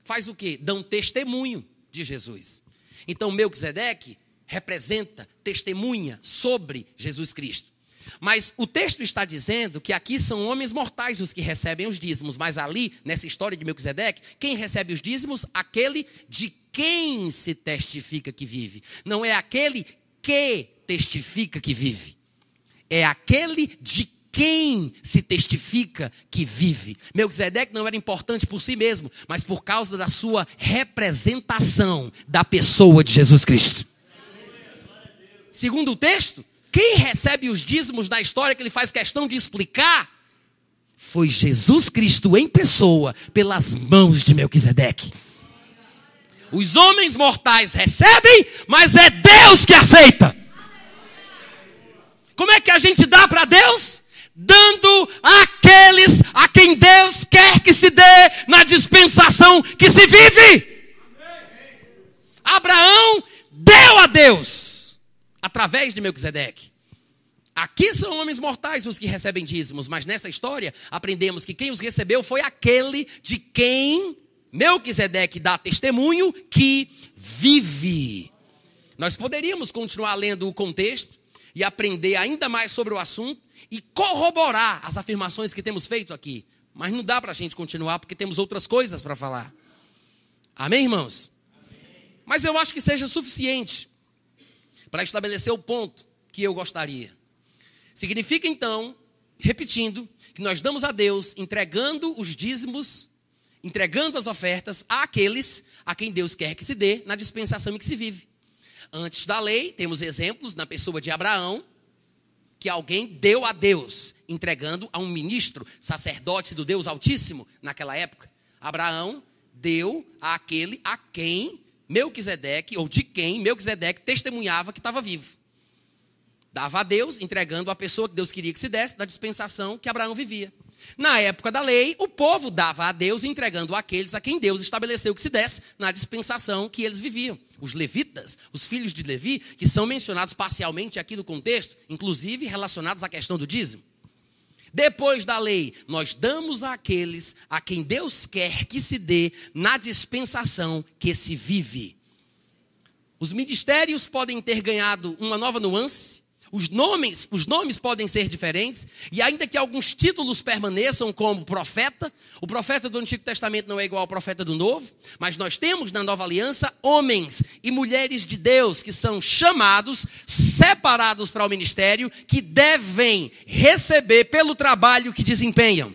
faz o quê? Dão testemunho de Jesus. Então, Melquisedeque representa, testemunha sobre Jesus Cristo. Mas o texto está dizendo que aqui são homens mortais os que recebem os dízimos. Mas ali, nessa história de Melquisedeque, quem recebe os dízimos? Aquele de quem se testifica que vive. Não é aquele que testifica que vive. É aquele de quem se testifica que vive. Melquisedeque não era importante por si mesmo, mas por causa da sua representação da pessoa de Jesus Cristo. Segundo o texto, quem recebe os dízimos da história que ele faz questão de explicar foi Jesus Cristo em pessoa, pelas mãos de Melquisedeque. Os homens mortais recebem, mas é Deus que aceita. Como é que a gente dá para Deus? Dando àqueles a quem Deus quer que se dê na dispensação que se vive. Abraão deu a Deus através de Melquisedeque. Aqui são homens mortais os que recebem dízimos, mas nessa história aprendemos que quem os recebeu foi aquele de quem Melquisedeque dá testemunho que vive. Nós poderíamos continuar lendo o contexto e aprender ainda mais sobre o assunto e corroborar as afirmações que temos feito aqui. Mas não dá para a gente continuar porque temos outras coisas para falar. Amém, irmãos? Amém. Mas eu acho que seja suficiente para estabelecer o ponto que eu gostaria. Significa então, repetindo, que nós damos a Deus entregando os dízimos, entregando as ofertas àqueles a quem Deus quer que se dê na dispensação em que se vive. Antes da lei, temos exemplos na pessoa de Abraão, que alguém deu a Deus, entregando a um ministro, sacerdote do Deus Altíssimo naquela época. Abraão deu àquele a quem Melquisedeque, ou de quem Melquisedeque testemunhava que estava vivo. Dava a Deus, entregando a pessoa que Deus queria que se desse, da dispensação que Abraão vivia. Na época da lei, o povo dava a Deus, entregando àqueles a quem Deus estabeleceu que se desse, na dispensação que eles viviam. Os levitas, os filhos de Levi, que são mencionados parcialmente aqui no contexto, inclusive relacionados à questão do dízimo. Depois da lei, nós damos àqueles a quem Deus quer que se dê na dispensação que se vive. Os ministérios podem ter ganhado uma nova nuance, Os nomes podem ser diferentes, e ainda que alguns títulos permaneçam como profeta, o profeta do Antigo Testamento não é igual ao profeta do Novo, mas nós temos na Nova Aliança homens e mulheres de Deus que são chamados, separados para o ministério, que devem receber pelo trabalho que desempenham.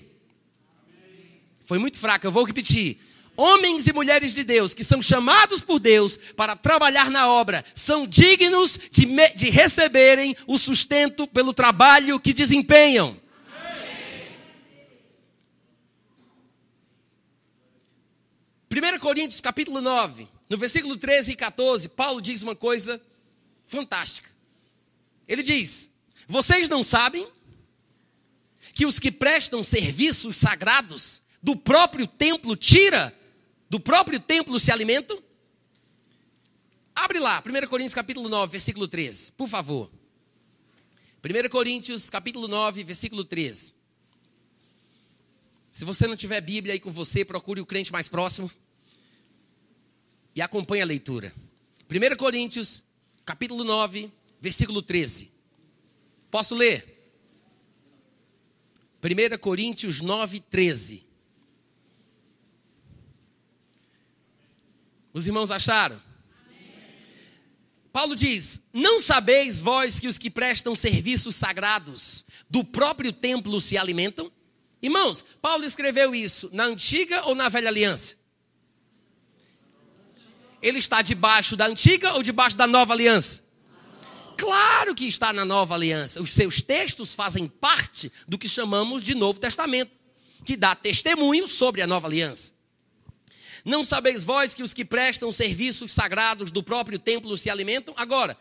Foi muito fraco, eu vou repetir. Homens e mulheres de Deus que são chamados por Deus para trabalhar na obra, são dignos de receberem o sustento pelo trabalho que desempenham. Amém. 1 Coríntios capítulo 9, no versículo 13 e 14, Paulo diz uma coisa fantástica. Ele diz: vocês não sabem que os que prestam serviços sagrados do próprio templo do próprio templo se alimentam? Abre lá, 1 Coríntios capítulo 9, versículo 13, por favor. 1 Coríntios capítulo 9, versículo 13. Se você não tiver Bíblia aí com você, procure o crente mais próximo e acompanhe a leitura. 1 Coríntios capítulo 9, versículo 13. Posso ler? 1 Coríntios 9, 13. Os irmãos acharam? Amém. Paulo diz: não sabeis vós que os que prestam serviços sagrados do próprio templo se alimentam? Irmãos, Paulo escreveu isso na antiga ou na velha aliança? Ele está debaixo da antiga ou debaixo da nova aliança? Claro que está na nova aliança. Os seus textos fazem parte do que chamamos de Novo Testamento, que dá testemunho sobre a nova aliança. Não sabeis vós que os que prestam serviços sagrados do próprio templo se alimentam? Agora,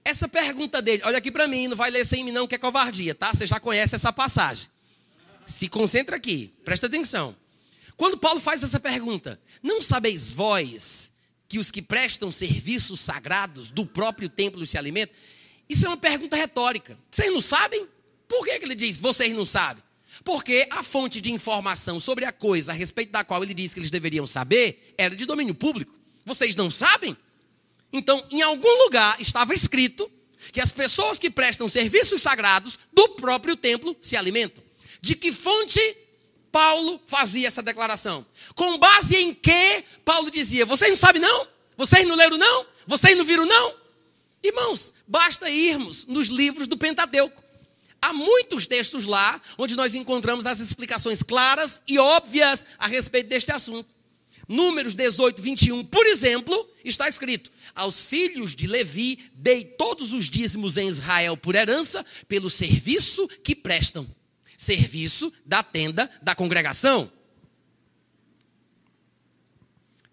essa pergunta dele, olha aqui para mim, não vai ler sem mim não, que é covardia, tá? Você já conhece essa passagem. Se concentra aqui, presta atenção. Quando Paulo faz essa pergunta, não sabeis vós que os que prestam serviços sagrados do próprio templo se alimentam? Isso é uma pergunta retórica. Vocês não sabem? Por que ele diz, vocês não sabem? Porque a fonte de informação sobre a coisa a respeito da qual ele disse que eles deveriam saber era de domínio público. Vocês não sabem? Então, em algum lugar estava escrito que as pessoas que prestam serviços sagrados do próprio templo se alimentam. De que fonte Paulo fazia essa declaração? Com base em que Paulo dizia: vocês não sabem não? Vocês não leram não? Vocês não viram não? Irmãos, basta irmos nos livros do Pentateuco. Há muitos textos lá onde nós encontramos as explicações claras e óbvias a respeito deste assunto. Números 18, 21, por exemplo, está escrito: aos filhos de Levi dei todos os dízimos em Israel por herança pelo serviço que prestam. Serviço da tenda da congregação.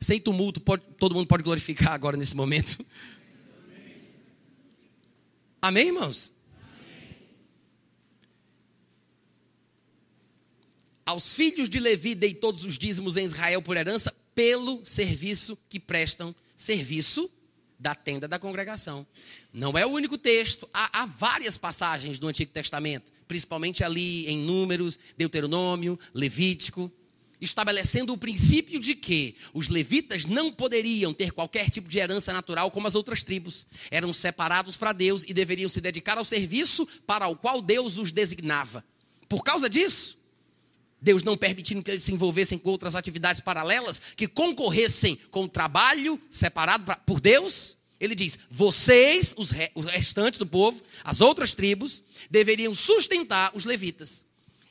Sem tumulto, todo mundo pode glorificar agora nesse momento. Amém, irmãos? Aos filhos de Levi dei todos os dízimos em Israel por herança pelo serviço que prestam, serviço da tenda da congregação. Não é o único texto, há várias passagens do Antigo Testamento, principalmente ali em Números, Deuteronômio, Levítico, estabelecendo o princípio de que os levitas não poderiam ter qualquer tipo de herança natural como as outras tribos. Eram separados para Deus e deveriam se dedicar ao serviço para o qual Deus os designava. Por causa disso, Deus não permitindo que eles se envolvessem com outras atividades paralelas, que concorressem com o trabalho separado por Deus, ele diz: vocês, o restante do povo, as outras tribos, deveriam sustentar os levitas.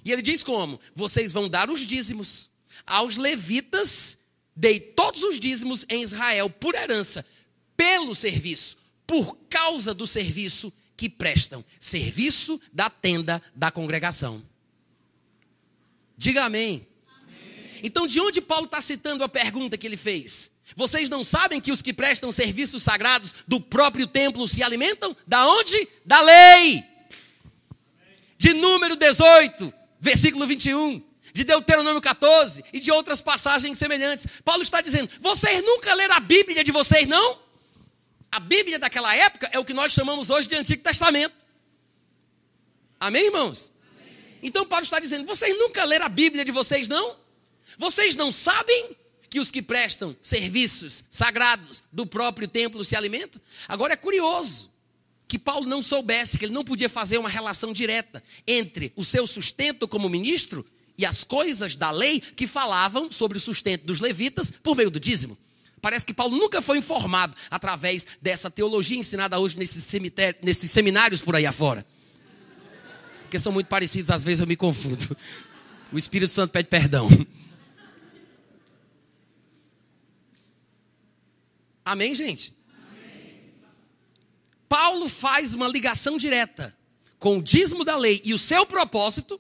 E ele diz como? Vocês vão dar os dízimos. Aos levitas, dei todos os dízimos em Israel por herança, pelo serviço, por causa do serviço que prestam. Serviço da tenda da congregação. Diga amém. Amém. Então, de onde Paulo está citando a pergunta que ele fez? Vocês não sabem que os que prestam serviços sagrados do próprio templo se alimentam? Da onde? Da lei. De Número 18, versículo 21. De Deuteronômio 14 e de outras passagens semelhantes. Paulo está dizendo: vocês nunca leram a Bíblia de vocês, não? A Bíblia daquela época é o que nós chamamos hoje de Antigo Testamento. Amém, irmãos? Então Paulo está dizendo: vocês nunca leram a Bíblia de vocês, não? Vocês não sabem que os que prestam serviços sagrados do próprio templo se alimentam? Agora é curioso que Paulo não soubesse que ele não podia fazer uma relação direta entre o seu sustento como ministro e as coisas da lei que falavam sobre o sustento dos levitas por meio do dízimo. Parece que Paulo nunca foi informado através dessa teologia ensinada hoje nesses seminários por aí afora. Porque são muito parecidos, às vezes eu me confundo. O Espírito Santo pede perdão. Amém, gente? Amém. Paulo faz uma ligação direta com o dízimo da lei e o seu propósito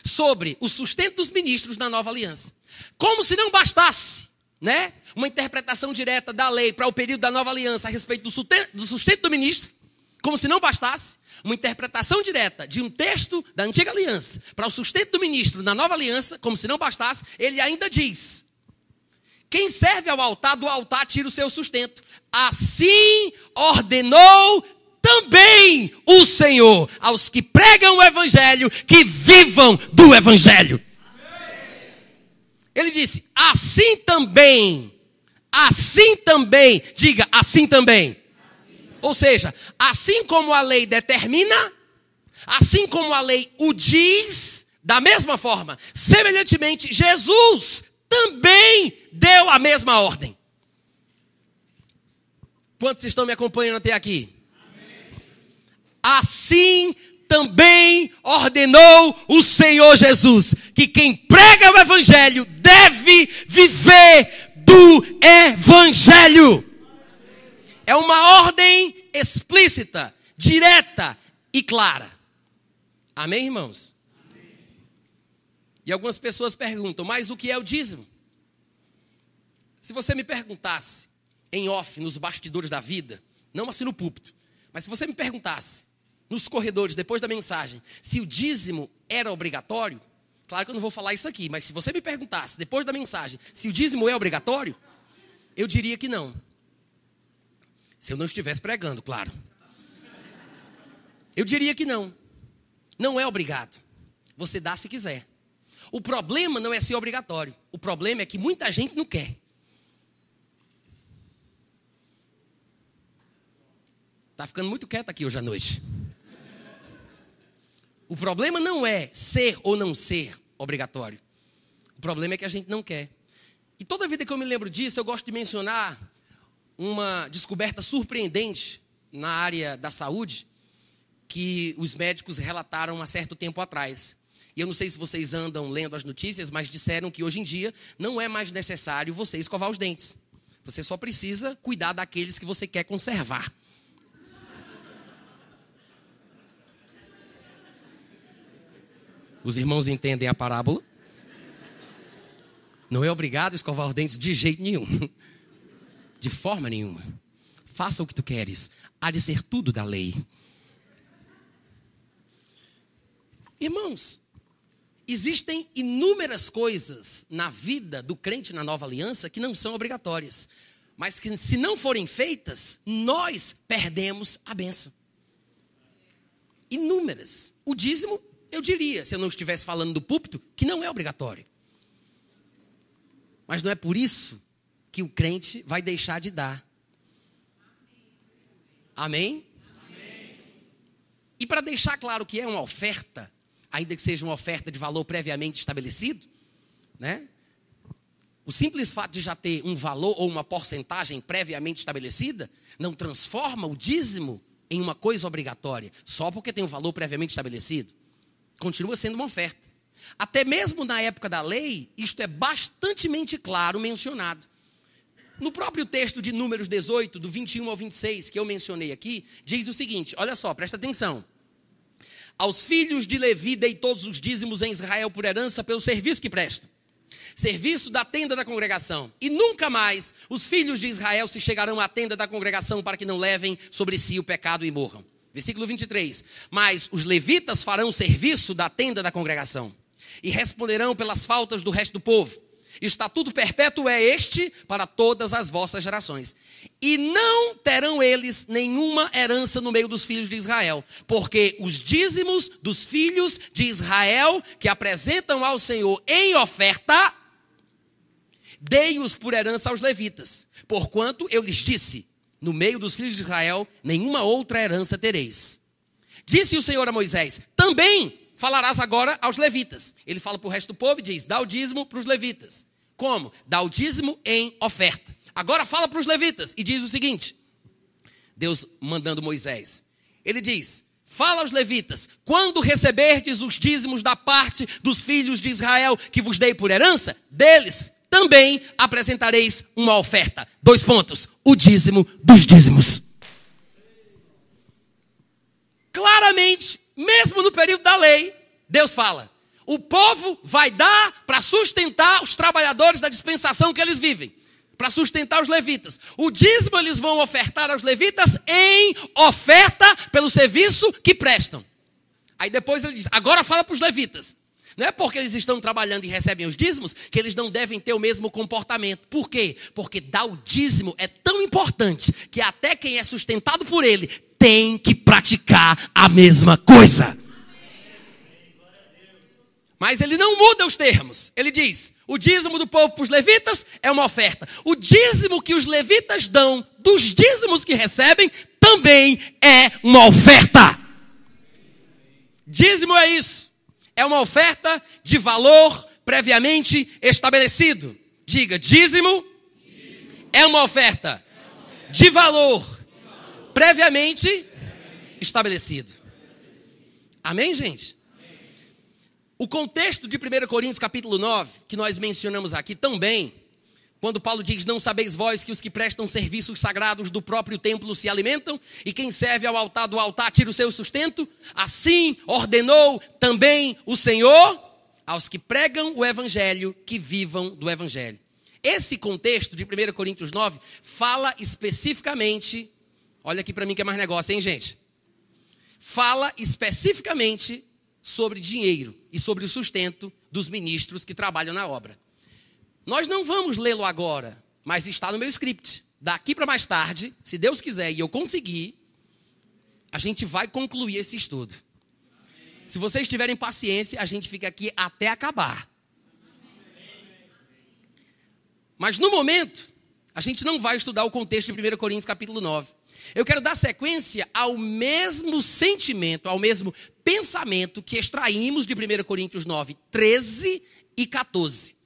sobre o sustento dos ministros na nova aliança. Como se não bastasse, né? Uma interpretação direta da lei para o período da nova aliança a respeito do sustento do ministro. Como se não bastasse, uma interpretação direta de um texto da antiga aliança para o sustento do ministro na nova aliança. Como se não bastasse, ele ainda diz: quem serve ao altar, do altar tira o seu sustento. Assim ordenou também o Senhor aos que pregam o evangelho, que vivam do evangelho. Amém. Ele disse, assim também, diga, assim também. Assim. Ou seja, assim como a lei determina, assim como a lei o diz, da mesma forma, semelhantemente, Jesus também deu a mesma ordem. Quantos estão me acompanhando até aqui? Amém. Assim também ordenou o Senhor Jesus que quem prega o evangelho deve viver do evangelho. É uma ordem explícita, direta e clara. Amém, irmãos? E algumas pessoas perguntam, mas o que é o dízimo? Se você me perguntasse em off, nos bastidores da vida, não assim no púlpito, mas se você me perguntasse nos corredores, depois da mensagem, se o dízimo era obrigatório, claro que eu não vou falar isso aqui, mas se você me perguntasse depois da mensagem, se o dízimo é obrigatório, eu diria que não. Se eu não estivesse pregando, claro. Eu diria que não. Não é obrigado. Você dá se quiser. O problema não é ser obrigatório. O problema é que muita gente não quer. Está ficando muito quieto aqui hoje à noite. O problema não é ser ou não ser obrigatório. O problema é que a gente não quer. E toda vida que eu me lembro disso, eu gosto de mencionar uma descoberta surpreendente na área da saúde que os médicos relataram há certo tempo atrás. E eu não sei se vocês andam lendo as notícias, mas disseram que hoje em dia não é mais necessário você escovar os dentes. Você só precisa cuidar daqueles que você quer conservar. Os irmãos entendem a parábola? Não é obrigado a escovar os dentes de jeito nenhum. De forma nenhuma. Faça o que tu queres. Há de ser tudo da lei. Irmãos, existem inúmeras coisas na vida do crente na nova aliança que não são obrigatórias. Mas que se não forem feitas, nós perdemos a bênção. Inúmeras. O dízimo, eu diria, se eu não estivesse falando do púlpito, que não é obrigatório. Mas não é por isso que o crente vai deixar de dar. Amém? Amém. E para deixar claro que é uma oferta, ainda que seja uma oferta de valor previamente estabelecido, né? O simples fato de já ter um valor ou uma porcentagem previamente estabelecida não transforma o dízimo em uma coisa obrigatória, só porque tem um valor previamente estabelecido. Continua sendo uma oferta. Até mesmo na época da lei, isto é bastantemente claro mencionado. No próprio texto de Números 18, do 21 ao 26, que eu mencionei aqui, diz o seguinte, olha só, presta atenção. Aos filhos de Levi dei todos os dízimos em Israel por herança pelo serviço que prestam. Serviço da tenda da congregação. E nunca mais os filhos de Israel se chegarão à tenda da congregação para que não levem sobre si o pecado e morram. Versículo 23. Mas os levitas farão serviço da tenda da congregação e responderão pelas faltas do resto do povo. Estatuto perpétuo é este para todas as vossas gerações. E não terão eles nenhuma herança no meio dos filhos de Israel, porque os dízimos dos filhos de Israel que apresentam ao Senhor em oferta, dei-os por herança aos levitas. Porquanto eu lhes disse, No meio dos filhos de Israel, nenhuma outra herança tereis. Disse o Senhor a Moisés, também falarás agora aos levitas. Ele fala para o resto do povo e diz, dá o dízimo para os levitas. Como? Dá o dízimo em oferta. Agora fala para os levitas e diz o seguinte, Deus mandando Moisés. Ele diz, fala aos levitas, quando receberdes os dízimos da parte dos filhos de Israel que vos dei por herança, deles também apresentareis uma oferta. 2 pontos, o dízimo dos dízimos. Claramente, mesmo no período da lei, Deus fala, o povo vai dar para sustentar os trabalhadores da dispensação que eles vivem, para sustentar os levitas. O dízimo eles vão ofertar aos levitas em oferta pelo serviço que prestam. Aí depois ele diz, agora fala para os levitas. Não é porque eles estão trabalhando e recebem os dízimos que eles não devem ter o mesmo comportamento. Por quê? Porque dar o dízimo é tão importante que até quem é sustentado por ele tem que praticar a mesma coisa. Mas ele não muda os termos. Ele diz, o dízimo do povo para os levitas é uma oferta. O dízimo que os levitas dão dos dízimos que recebem também é uma oferta. Dízimo é isso. É uma oferta de valor previamente estabelecido. Diga, dízimo é uma oferta de valor previamente estabelecido. Amém, gente? O contexto de 1 Coríntios capítulo 9, que nós mencionamos aqui também, quando Paulo diz, não sabeis vós que os que prestam serviços sagrados do próprio templo se alimentam, e quem serve ao altar do altar tira o seu sustento? Assim ordenou também o Senhor aos que pregam o evangelho, que vivam do evangelho. Esse contexto de 1 Coríntios 9 fala especificamente, olha aqui para mim que é mais negócio, hein, gente? Fala especificamente sobre dinheiro e sobre o sustento dos ministros que trabalham na obra. Nós não vamos lê-lo agora, mas está no meu script. Daqui para mais tarde, se Deus quiser e eu conseguir, a gente vai concluir esse estudo. Se vocês tiverem paciência, a gente fica aqui até acabar. Mas no momento, a gente não vai estudar o contexto de 1 Coríntios capítulo 9. Eu quero dar sequência ao mesmo sentimento, ao mesmo pensamento que extraímos de 1 Coríntios 9, 13 e 14.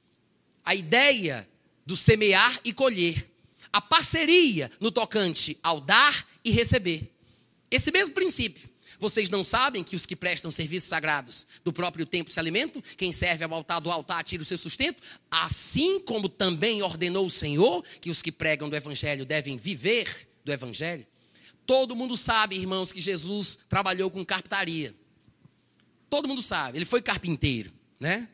A ideia do semear e colher. A parceria no tocante ao dar e receber. Esse mesmo princípio. Vocês não sabem que os que prestam serviços sagrados do próprio templo se alimentam? Quem serve ao altar do altar tira o seu sustento? Assim como também ordenou o Senhor que os que pregam do evangelho devem viver do evangelho. Todo mundo sabe, irmãos, que Jesus trabalhou com carpintaria. Todo mundo sabe, ele foi carpinteiro, né?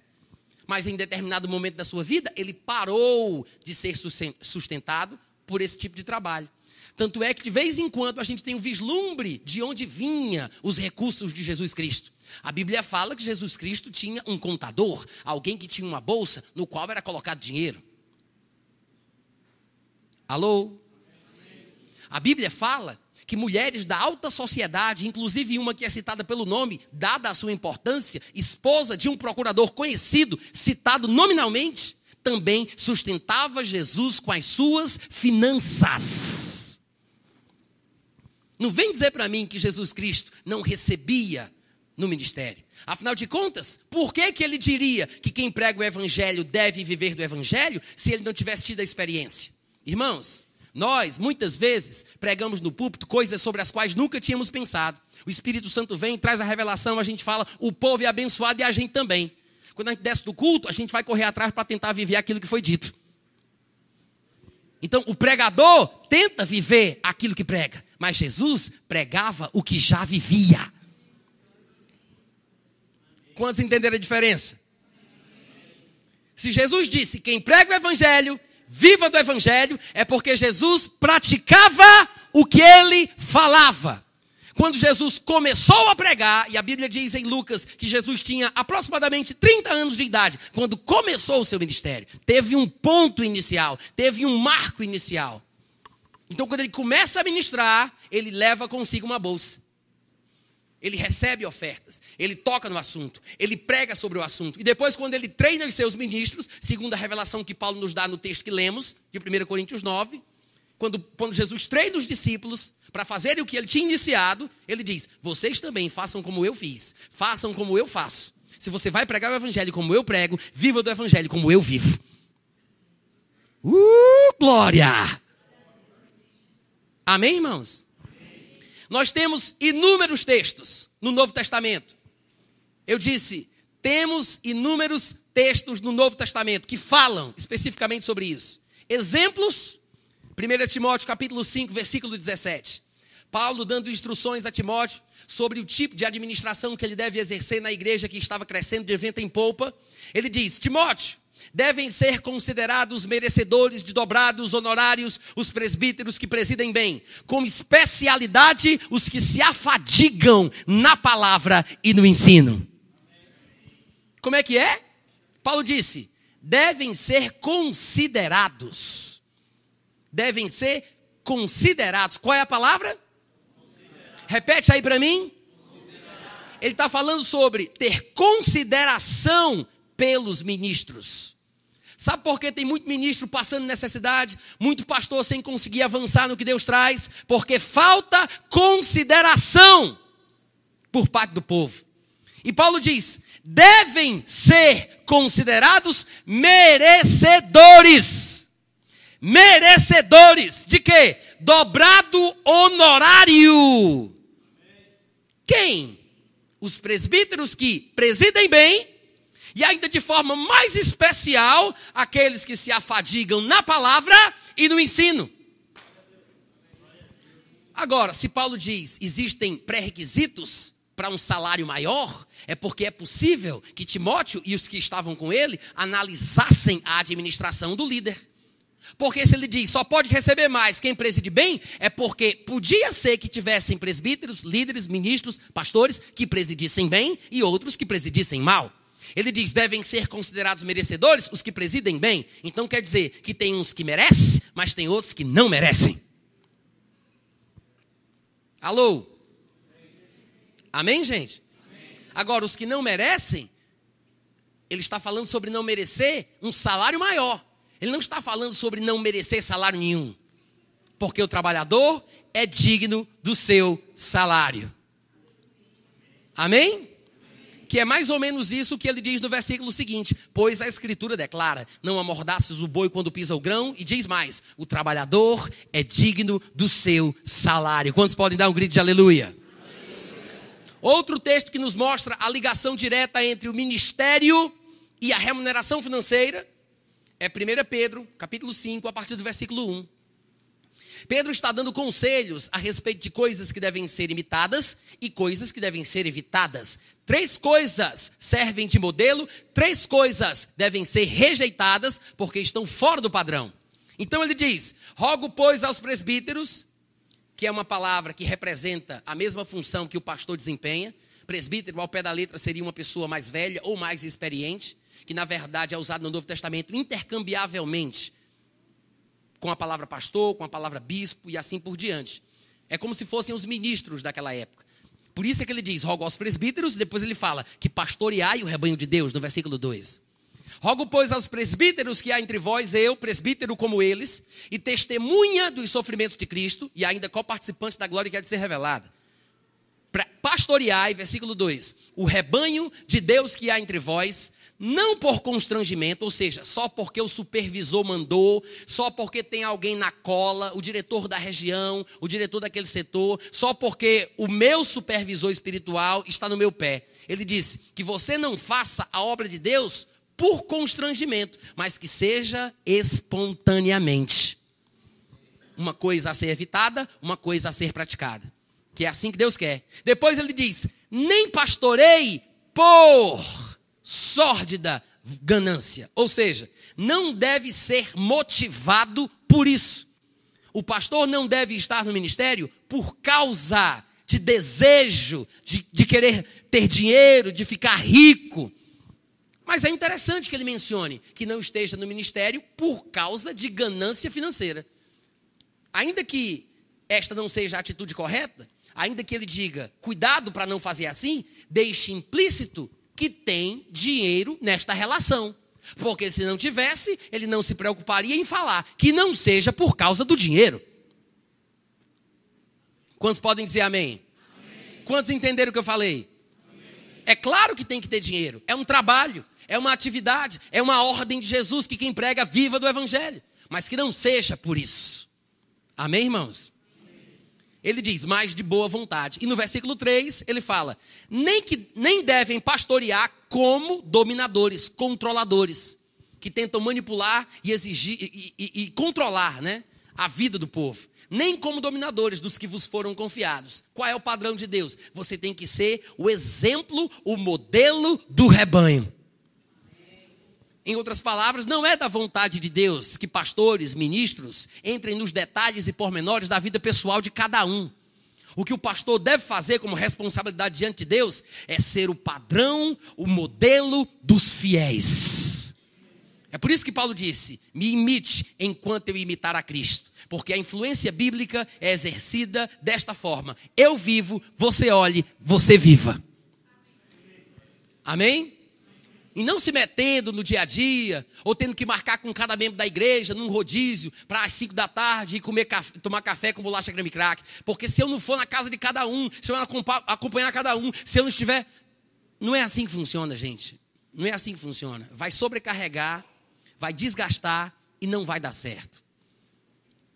Mas em determinado momento da sua vida, ele parou de ser sustentado por esse tipo de trabalho. Tanto é que de vez em quando a gente tem um vislumbre de onde vinha os recursos de Jesus Cristo. A Bíblia fala que Jesus Cristo tinha um contador, alguém que tinha uma bolsa no qual era colocado dinheiro. Alô? A Bíblia fala que mulheres da alta sociedade, inclusive uma que é citada pelo nome, dada a sua importância, esposa de um procurador conhecido, citado nominalmente, também sustentava Jesus com as suas finanças. Não vem dizer para mim que Jesus Cristo não recebia no ministério. Afinal de contas, por que ele diria que quem prega o evangelho deve viver do evangelho se ele não tivesse tido a experiência? Irmãos, nós, muitas vezes, pregamos no púlpito coisas sobre as quais nunca tínhamos pensado. O Espírito Santo vem, traz a revelação, a gente fala, o povo é abençoado e a gente também. Quando a gente desce do culto, a gente vai correr atrás para tentar viver aquilo que foi dito. Então, o pregador tenta viver aquilo que prega, mas Jesus pregava o que já vivia. Quantos entenderam a diferença? Se Jesus disse, quem prega o evangelho, viva do evangelho, é porque Jesus praticava o que ele falava. Quando Jesus começou a pregar, e a Bíblia diz em Lucas que Jesus tinha aproximadamente 30 anos de idade, quando começou o seu ministério, teve um ponto inicial, teve um marco inicial. Então, quando ele começa a ministrar, ele leva consigo uma bolsa. Ele recebe ofertas, ele toca no assunto, ele prega sobre o assunto. E depois, quando ele treina os seus ministros, segundo a revelação que Paulo nos dá no texto que lemos, de 1 Coríntios 9, quando Jesus treina os discípulos para fazerem o que ele tinha iniciado, ele diz, vocês também façam como eu fiz, façam como eu faço. Se você vai pregar o evangelho como eu prego, viva do evangelho como eu vivo. Glória! Amém, irmãos? Amém. Nós temos inúmeros textos no Novo Testamento. Eu disse, temos inúmeros textos no Novo Testamento que falam especificamente sobre isso. Exemplos, 1 Timóteo capítulo 5, versículo 17. Paulo dando instruções a Timóteo sobre o tipo de administração que ele deve exercer na igreja que estava crescendo de vento em polpa. Ele diz, Timóteo, devem ser considerados merecedores de dobrados honorários os presbíteros que presidem bem, com especialidade os que se afadigam na palavra e no ensino. Como é que é? Paulo disse, devem ser considerados. Devem ser considerados. Qual é a palavra? Repete aí para mim. Ele está falando sobre ter consideração pelos ministros. Sabe por que tem muito ministro passando necessidade? Muito pastor sem conseguir avançar no que Deus traz? Porque falta consideração por parte do povo. E Paulo diz, devem ser considerados merecedores. Merecedores de quê? Dobrado honorário. Quem? Os presbíteros que presidem bem e ainda de forma mais especial aqueles que se afadigam na palavra e no ensino. Agora, se Paulo diz, existem pré-requisitos para um salário maior, é porque é possível que Timóteo e os que estavam com ele analisassem a administração do líder. Porque se ele diz, só pode receber mais quem preside bem, é porque podia ser que tivessem presbíteros, líderes, ministros, pastores, que presidissem bem e outros que presidissem mal. Ele diz, devem ser considerados merecedores os que presidem bem. Então quer dizer que tem uns que merecem, mas tem outros que não merecem. Alô? Amém, gente? Amém. Agora, os que não merecem, ele está falando sobre não merecer um salário maior. Ele não está falando sobre não merecer salário nenhum. Porque o trabalhador é digno do seu salário. Amém? Que é mais ou menos isso que ele diz no versículo seguinte. Pois a escritura declara, não amordaças o boi quando pisa o grão. E diz mais, o trabalhador é digno do seu salário. Quantos podem dar um grito de aleluia? Outro texto que nos mostra a ligação direta entre o ministério e a remuneração financeira é 1 Pedro, capítulo 5, a partir do versículo 1. Pedro está dando conselhos a respeito de coisas que devem ser imitadas e coisas que devem ser evitadas. 3 coisas servem de modelo, 3 coisas devem ser rejeitadas porque estão fora do padrão. Então ele diz, rogo pois aos presbíteros, que é uma palavra que representa a mesma função que o pastor desempenha. Presbítero, ao pé da letra, seria uma pessoa mais velha ou mais experiente, que na verdade é usado no Novo Testamento intercambiavelmente com a palavra pastor, com a palavra bispo e assim por diante. É como se fossem os ministros daquela época. Por isso é que ele diz, rogo aos presbíteros, e depois ele fala que pastoreai o rebanho de Deus, no versículo 2. Rogo, pois, aos presbíteros que há entre vós, eu, presbítero como eles, e testemunha dos sofrimentos de Cristo, e ainda coparticipante da glória que há de ser revelada. Pastoreai, versículo 2, o rebanho de Deus que há entre vós, não por constrangimento, ou seja, só porque o supervisor mandou, só porque tem alguém na cola, o diretor da região, o diretor daquele setor, só porque o meu supervisor espiritual está no meu pé. Ele disse que você não faça a obra de Deus por constrangimento, mas que seja espontaneamente. Uma coisa a ser evitada, uma coisa a ser praticada. Que é assim que Deus quer. Depois ele diz, nem pastorei por sórdida ganância. Ou seja, não deve ser motivado por isso. O pastor não deve estar no ministério por causa de desejo, de querer ter dinheiro, de ficar rico. Mas é interessante que ele mencione que não esteja no ministério por causa de ganância financeira. Ainda que esta não seja a atitude correta, ainda que ele diga, cuidado para não fazer assim, deixe implícito que tem dinheiro nesta relação. Porque se não tivesse, ele não se preocuparia em falar, que não seja por causa do dinheiro. Quantos podem dizer amém? Amém. Quantos entenderam o que eu falei? Amém. É claro que tem que ter dinheiro, é um trabalho, é uma atividade, é uma ordem de Jesus que quem prega viva do evangelho, mas que não seja por isso. Amém, irmãos? Amém. Ele diz, mas de boa vontade. E no versículo 3, ele fala, nem devem pastorear como dominadores, controladores, que tentam manipular e exigir e controlar, né, a vida do povo. Nem como dominadores dos que vos foram confiados. Qual é o padrão de Deus? Você tem que ser o exemplo, o modelo do rebanho. Em outras palavras, não é da vontade de Deus que pastores, ministros, entrem nos detalhes e pormenores da vida pessoal de cada um. O que o pastor deve fazer como responsabilidade diante de Deus é ser o padrão, o modelo dos fiéis. É por isso que Paulo disse, me imite enquanto eu imitar a Cristo. Porque a influência bíblica é exercida desta forma. Eu vivo, você olhe, você viva. Amém? E não se metendo no dia a dia, ou tendo que marcar com cada membro da igreja, num rodízio, para as 5 da tarde e tomar café com bolacha creme crack. Porque se eu não for na casa de cada um, se eu não acompanhar cada um, se eu não estiver... Não é assim que funciona, gente. Não é assim que funciona. Vai sobrecarregar, vai desgastar e não vai dar certo.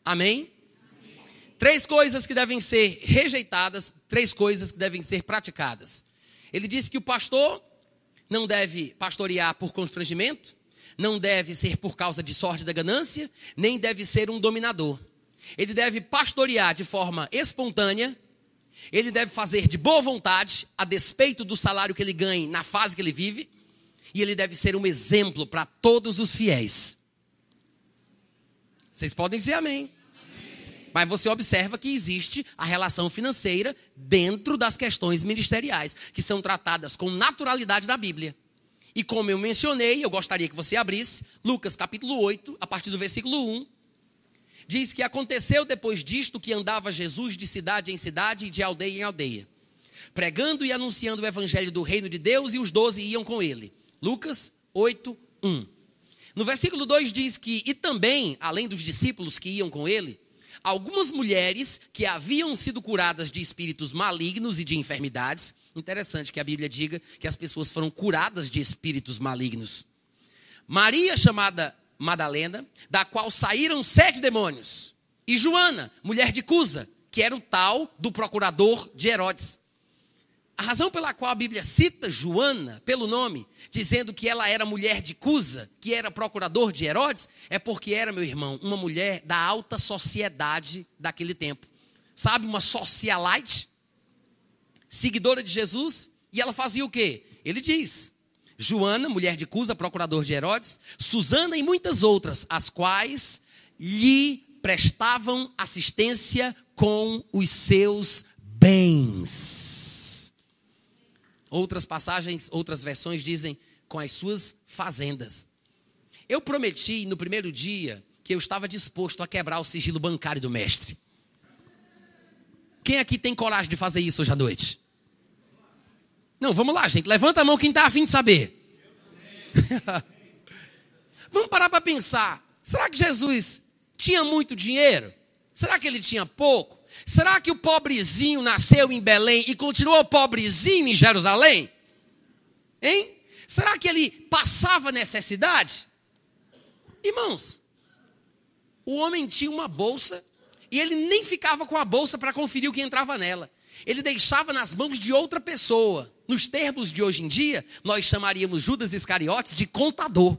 Amém? Amém? 3 coisas que devem ser rejeitadas, 3 coisas que devem ser praticadas. Ele disse que o pastor não deve pastorear por constrangimento, não deve ser por causa de sorte da ganância, nem deve ser um dominador. Ele deve pastorear de forma espontânea, ele deve fazer de boa vontade, a despeito do salário que ele ganhe na fase que ele vive, e ele deve ser um exemplo para todos os fiéis. Vocês podem dizer amém. Amém. Mas você observa que existe a relação financeira dentro das questões ministeriais, que são tratadas com naturalidade na Bíblia. E como eu mencionei, eu gostaria que você abrisse Lucas capítulo 8, a partir do versículo 1. Diz que aconteceu depois disto que andava Jesus de cidade em cidade e de aldeia em aldeia, pregando e anunciando o evangelho do reino de Deus, e os 12 iam com ele. Lucas 8, 1. No versículo 2 diz que, e também, além dos discípulos que iam com ele, algumas mulheres que haviam sido curadas de espíritos malignos e de enfermidades. Interessante que a Bíblia diga que as pessoas foram curadas de espíritos malignos. Maria, chamada Madalena, da qual saíram 7 demônios. E Joana, mulher de Cusa, que era o tal do procurador de Herodes. A razão pela qual a Bíblia cita Joana pelo nome, dizendo que ela era mulher de Cusa, que era procurador de Herodes, é porque era, meu irmão, uma mulher da alta sociedade daquele tempo. Sabe, uma socialite, seguidora de Jesus, e ela fazia o quê? Ele diz, Joana, mulher de Cusa, procurador de Herodes, Susana e muitas outras, as quais lhe prestavam assistência com os seus bens. Outras passagens, outras versões dizem com as suas fazendas. Eu prometi no primeiro dia que eu estava disposto a quebrar o sigilo bancário do mestre. Quem aqui tem coragem de fazer isso hoje à noite? Não, vamos lá, gente. Levanta a mão quem está a fim de saber. Vamos parar para pensar. Será que Jesus tinha muito dinheiro? Será que ele tinha pouco? Será que o pobrezinho nasceu em Belém e continuou pobrezinho em Jerusalém? Hein? Será que ele passava necessidade? Irmãos, o homem tinha uma bolsa e ele nem ficava com a bolsa para conferir o que entrava nela. Ele deixava nas mãos de outra pessoa. Nos termos de hoje em dia, nós chamaríamos Judas Iscariotes de contador.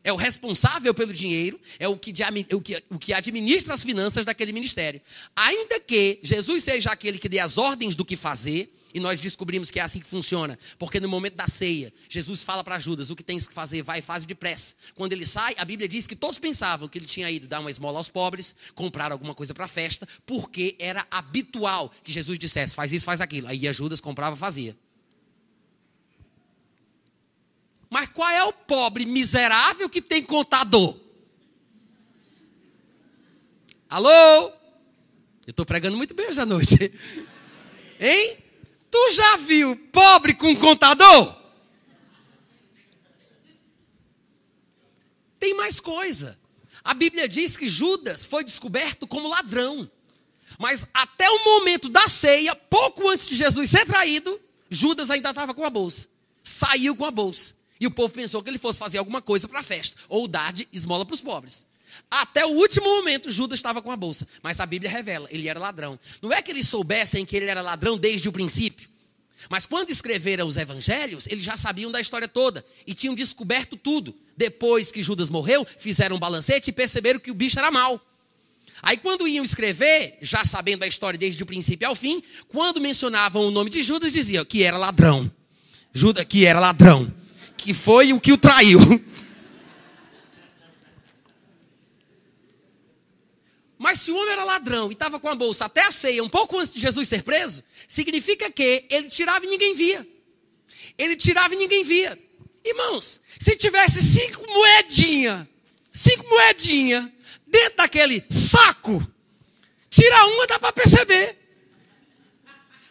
É o responsável pelo dinheiro, é o que administra as finanças daquele ministério. Ainda que Jesus seja aquele que dê as ordens do que fazer, e nós descobrimos que é assim que funciona, porque no momento da ceia, Jesus fala para Judas, o que tens que fazer, vai e faz depressa. Quando ele sai, a Bíblia diz que todos pensavam que ele tinha ido dar uma esmola aos pobres, comprar alguma coisa para a festa, porque era habitual que Jesus dissesse, faz isso, faz aquilo. Aí Judas comprava, fazia. Mas qual é o pobre miserável que tem contador? Alô? Eu estou pregando muito bem hoje à noite. Hein? Tu já viu pobre com contador? Tem mais coisa. A Bíblia diz que Judas foi descoberto como ladrão. Mas até o momento da ceia, pouco antes de Jesus ser traído, Judas ainda estava com a bolsa. Saiu com a bolsa. E o povo pensou que ele fosse fazer alguma coisa para a festa. Ou dar de esmola para os pobres. Até o último momento, Judas estava com a bolsa. Mas a Bíblia revela, ele era ladrão. Não é que eles soubessem que ele era ladrão desde o princípio. Mas quando escreveram os evangelhos, eles já sabiam da história toda. E tinham descoberto tudo. Depois que Judas morreu, fizeram um balancete e perceberam que o bicho era mau. Aí quando iam escrever, já sabendo a história desde o princípio ao fim, quando mencionavam o nome de Judas, diziam que era ladrão. Judas que era ladrão. Que foi o que o traiu. Mas se o homem era ladrão e estava com a bolsa até a ceia, um pouco antes de Jesus ser preso, significa que ele tirava e ninguém via. Ele tirava e ninguém via. Irmãos, se tivesse 5 moedinhas dentro daquele saco, tira uma, dá para perceber.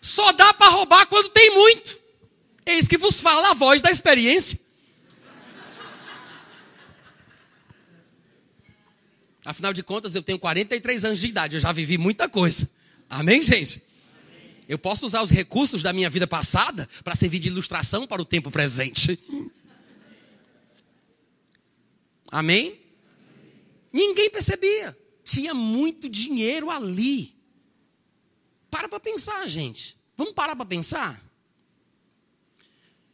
Só dá para roubar quando tem muito. Eis que vos fala a voz da experiência. Afinal de contas, eu tenho 43 anos de idade, eu já vivi muita coisa. Amém, gente? Eu posso usar os recursos da minha vida passada para servir de ilustração para o tempo presente. Amém? Ninguém percebia. Tinha muito dinheiro ali. Para pensar, gente. Vamos parar para pensar?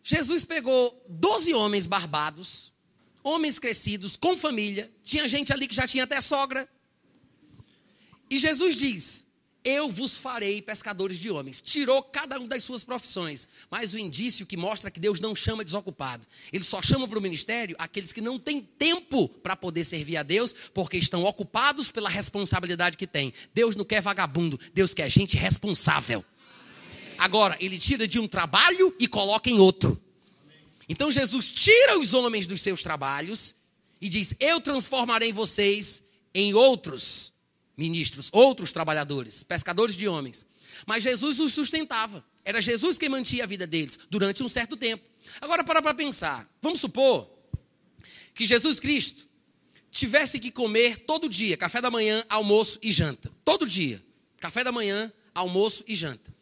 Jesus pegou 12 homens barbados, homens crescidos, com família. Tinha gente ali que já tinha até sogra. E Jesus diz, eu vos farei pescadores de homens. Tirou cada um das suas profissões. Mas o indício que mostra que Deus não chama desocupado. Ele só chama para o ministério aqueles que não têm tempo para poder servir a Deus, porque estão ocupados pela responsabilidade que têm. Deus não quer vagabundo, Deus quer gente responsável. Agora, ele tira de um trabalho e coloca em outro. Então Jesus tira os homens dos seus trabalhos e diz, eu transformarei vocês em outros ministros, outros trabalhadores, pescadores de homens. Mas Jesus os sustentava. Era Jesus quem mantinha a vida deles durante um certo tempo. Agora para pensar. Vamos supor que Jesus Cristo tivesse que comer todo dia, café da manhã, almoço e janta. Todo dia, café da manhã, almoço e janta.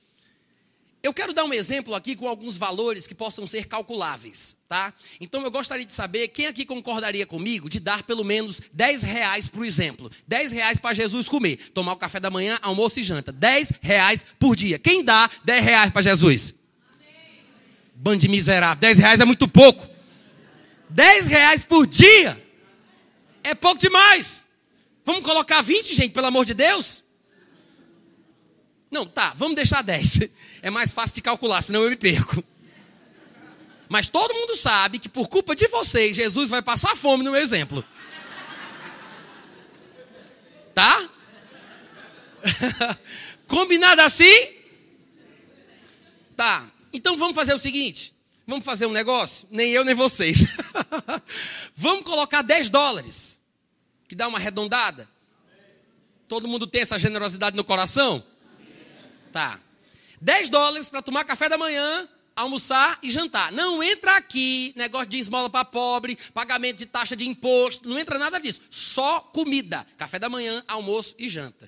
Eu quero dar um exemplo aqui com alguns valores que possam ser calculáveis, tá? Então eu gostaria de saber, quem aqui concordaria comigo de dar pelo menos R$10 por exemplo? R$10 para Jesus comer, tomar o café da manhã, almoço e janta. R$10 por dia. Quem dá R$10 para Jesus? Amém. Bando de miserável, R$10 é muito pouco. R$10 por dia é pouco demais. Vamos colocar 20, gente, pelo amor de Deus? Não, tá, vamos deixar 10. É mais fácil de calcular, senão eu me perco. Mas todo mundo sabe que por culpa de vocês, Jesus vai passar fome no meu exemplo. Tá? Combinado assim? Tá, então vamos fazer o seguinte. Vamos fazer um negócio? Nem eu, nem vocês. Vamos colocar $10, que dá uma arredondada. Todo mundo tem essa generosidade no coração? Tá. $10 para tomar café da manhã, almoçar e jantar. Não entra aqui negócio de esmola para pobre, pagamento de taxa de imposto, não entra nada disso. Só comida, café da manhã, almoço e janta.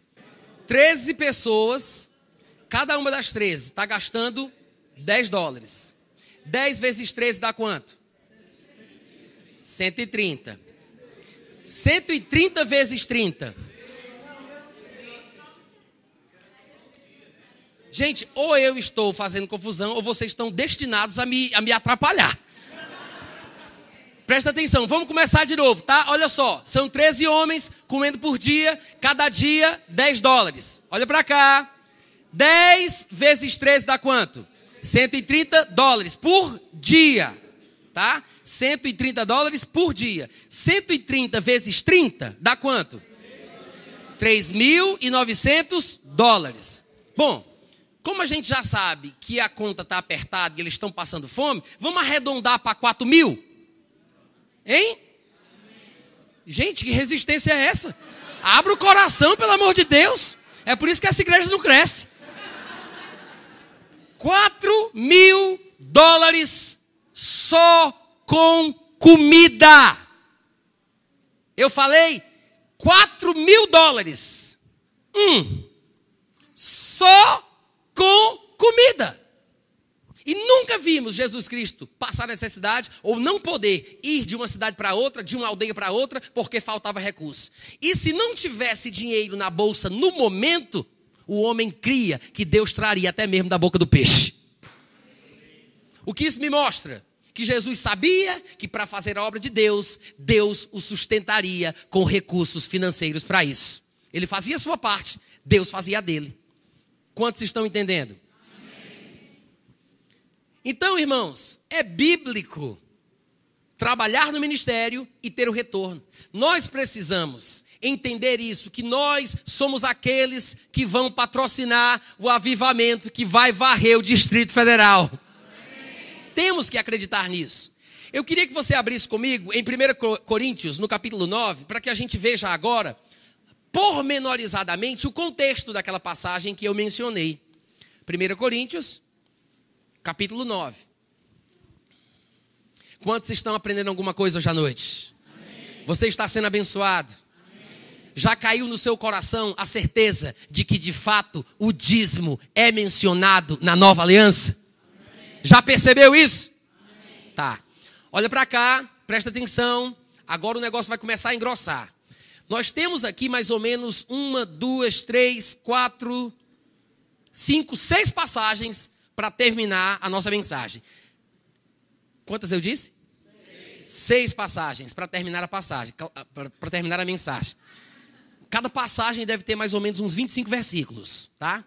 13 pessoas, cada uma das 13 está gastando $10. 10 vezes 13 dá quanto? 130. 130 vezes 30. Gente, ou eu estou fazendo confusão, ou vocês estão destinados a me atrapalhar. Presta atenção, vamos começar de novo, tá? Olha só, são 13 homens comendo por dia, cada dia $10. Olha para cá. 10 vezes 13 dá quanto? $130 por dia, tá? $130 por dia. 130 vezes 30 dá quanto? $3.900. Bom, como a gente já sabe que a conta está apertada e eles estão passando fome, vamos arredondar para 4.000? Hein? Gente, que resistência é essa? Abra o coração, pelo amor de Deus. É por isso que essa igreja não cresce. $4.000 só com comida. Eu falei $4.000. Só com comida. E nunca vimos Jesus Cristo passar necessidade ou não poder ir de uma cidade para outra, de uma aldeia para outra, porque faltava recurso. E se não tivesse dinheiro na bolsa no momento, o homem cria que Deus traria até mesmo da boca do peixe. O que isso me mostra? Que Jesus sabia que para fazer a obra de Deus, Deus o sustentaria com recursos financeiros para isso. Ele fazia a sua parte, Deus fazia a dele. Quantos estão entendendo? Então, irmãos, é bíblico trabalhar no ministério e ter o retorno. Nós precisamos entender isso, que nós somos aqueles que vão patrocinar o avivamento que vai varrer o Distrito Federal. Amém. Temos que acreditar nisso. Eu queria que você abrisse comigo em 1 Coríntios, no capítulo 9, para que a gente veja agora, pormenorizadamente, o contexto daquela passagem que eu mencionei. 1 Coríntios, capítulo 9. Quantos estão aprendendo alguma coisa hoje à noite? Amém. Você está sendo abençoado? Amém. Já caiu no seu coração a certeza de que de fato o dízimo é mencionado na nova aliança? Amém. Já percebeu isso? Amém. Tá. Olha para cá, presta atenção. Agora o negócio vai começar a engrossar. Nós temos aqui mais ou menos 1, 2, 3, 4, 5, 6 passagens para terminar a nossa mensagem. Quantas eu disse? 6 passagens para terminar a passagem, para terminar a mensagem. Cada passagem deve ter mais ou menos uns 25 versículos, tá?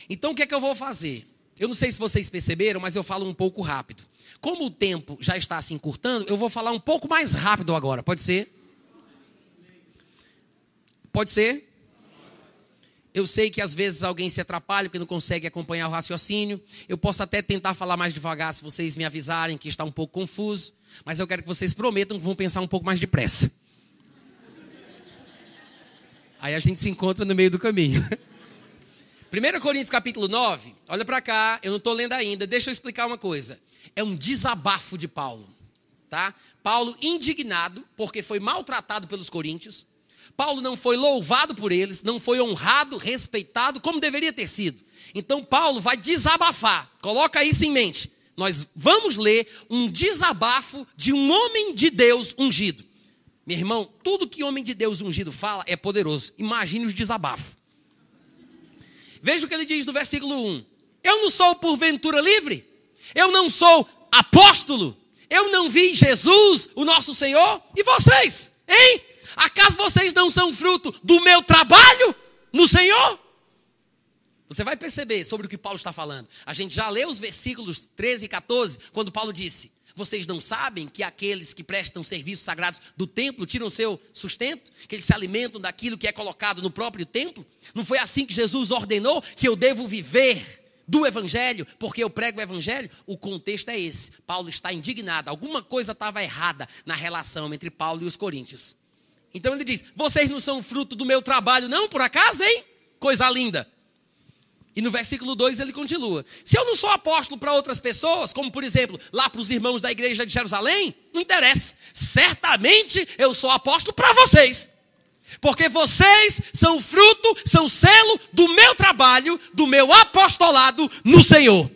Então o que é que eu vou fazer? Eu não sei se vocês perceberam, mas eu falo um pouco rápido. Como o tempo já está se encurtando, eu vou falar um pouco mais rápido agora. Pode ser? Pode ser? Eu sei que às vezes alguém se atrapalha porque não consegue acompanhar o raciocínio. Eu posso até tentar falar mais devagar se vocês me avisarem que está um pouco confuso. Mas eu quero que vocês prometam que vão pensar um pouco mais depressa. Aí a gente se encontra no meio do caminho. 1 Coríntios capítulo 9, olha para cá, eu não estou lendo ainda. Deixa eu explicar uma coisa. É um desabafo de Paulo. Tá? Paulo indignado porque foi maltratado pelos coríntios. Paulo não foi louvado por eles, não foi honrado, respeitado, como deveria ter sido. Então Paulo vai desabafar, coloca isso em mente. Nós vamos ler um desabafo de um homem de Deus ungido. Meu irmão, tudo que homem de Deus ungido fala é poderoso. Imagine os desabafos. Veja o que ele diz no versículo 1. Eu não sou porventura livre? Eu não sou apóstolo? Eu não vi Jesus, o nosso Senhor? E vocês, hein? Acaso vocês não são fruto do meu trabalho no Senhor? Você vai perceber sobre o que Paulo está falando. A gente já leu os versículos 13 e 14, quando Paulo disse: vocês não sabem que aqueles que prestam serviços sagrados do templo tiram seu sustento? Que eles se alimentam daquilo que é colocado no próprio templo? Não foi assim que Jesus ordenou que eu devo viver do evangelho, porque eu prego o evangelho? O contexto é esse. Paulo está indignado. Alguma coisa estava errada na relação entre Paulo e os coríntios. Então ele diz: vocês não são fruto do meu trabalho não, por acaso, hein? Coisa linda. E no versículo 2 ele continua: se eu não sou apóstolo para outras pessoas, como por exemplo, lá para os irmãos da igreja de Jerusalém, não interessa. Certamente eu sou apóstolo para vocês. Porque vocês são fruto, são selo do meu trabalho, do meu apostolado no Senhor.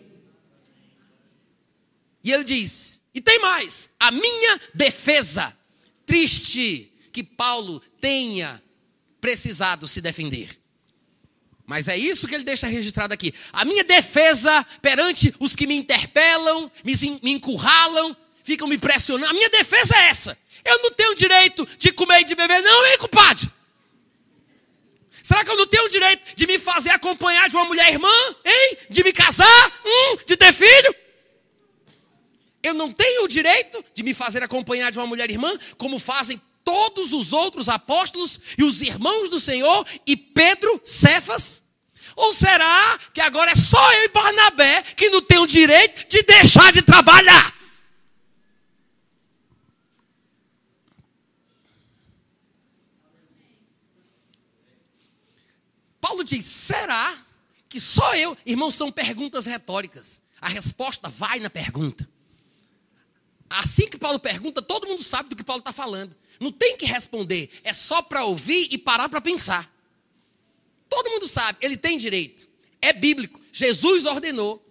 E ele diz, e tem mais, a minha defesa. Triste que Paulo tenha precisado se defender. Mas é isso que ele deixa registrado aqui. A minha defesa perante os que me interpelam, me encurralam, ficam me pressionando. A minha defesa é essa. Eu não tenho direito de comer e de beber não, hein, compadre? Será que eu não tenho direito de me fazer acompanhar de uma mulher irmã? Hein? De me casar? De ter filho? Eu não tenho o direito de me fazer acompanhar de uma mulher irmã, como fazem todos os outros apóstolos e os irmãos do Senhor e Pedro, Cefas? Ou será que agora é só eu e Barnabé que não tem o direito de deixar de trabalhar? Paulo diz, será que só eu? Irmãos, são perguntas retóricas. A resposta vai na pergunta. Assim que Paulo pergunta, todo mundo sabe do que Paulo está falando. Não tem que responder, é só para ouvir e parar para pensar. Todo mundo sabe, ele tem direito. É bíblico, Jesus ordenou,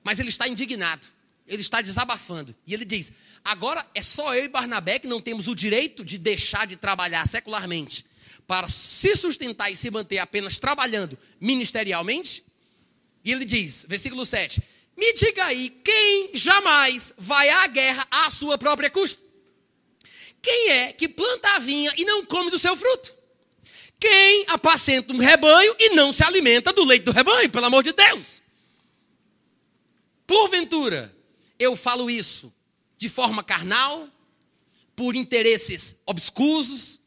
mas ele está indignado. Ele está desabafando. E ele diz, agora é só eu e Barnabé que não temos o direito de deixar de trabalhar secularmente para se sustentar e se manter apenas trabalhando ministerialmente? E ele diz, versículo 7, me diga aí, quem jamais vai à guerra à sua própria custa? Quem é que planta a vinha e não come do seu fruto? Quem apacenta um rebanho e não se alimenta do leite do rebanho, pelo amor de Deus? Porventura, eu falo isso de forma carnal, por interesses obscuros.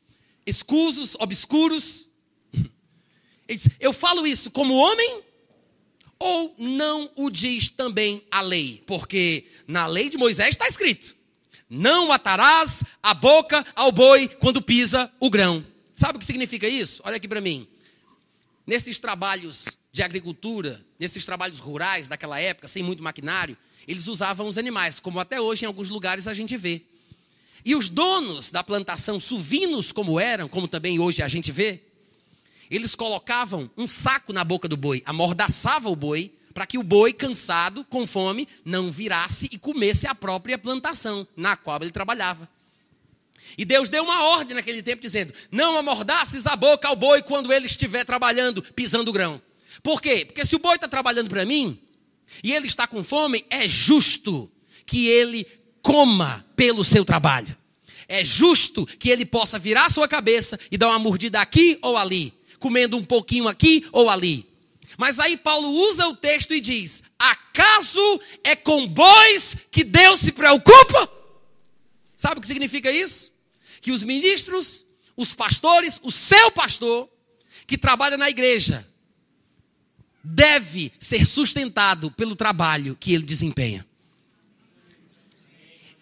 Ele diz, eu falo isso como homem, ou não o diz também a lei? Porque na lei de Moisés está escrito, não atarás a boca ao boi quando pisa o grão. Sabe o que significa isso? Olha aqui para mim. Nesses trabalhos de agricultura, nesses trabalhos rurais daquela época, sem muito maquinário, eles usavam os animais, como até hoje em alguns lugares a gente vê. E os donos da plantação, suvinos como eram, como também hoje a gente vê, eles colocavam um saco na boca do boi, amordaçavam o boi, para que o boi, cansado, com fome, não virasse e comesse a própria plantação na qual ele trabalhava. E Deus deu uma ordem naquele tempo dizendo, não amordaces a boca ao boi quando ele estiver trabalhando, pisando o grão. Por quê? Porque se o boi está trabalhando para mim, e ele está com fome, é justo que ele coma pelo seu trabalho. É justo que ele possa virar a sua cabeça e dar uma mordida aqui ou ali, comendo um pouquinho aqui ou ali. Mas aí Paulo usa o texto e diz, acaso é com bois que Deus se preocupa? Sabe o que significa isso? Que os ministros, os pastores, o seu pastor, que trabalha na igreja, deve ser sustentado pelo trabalho que ele desempenha.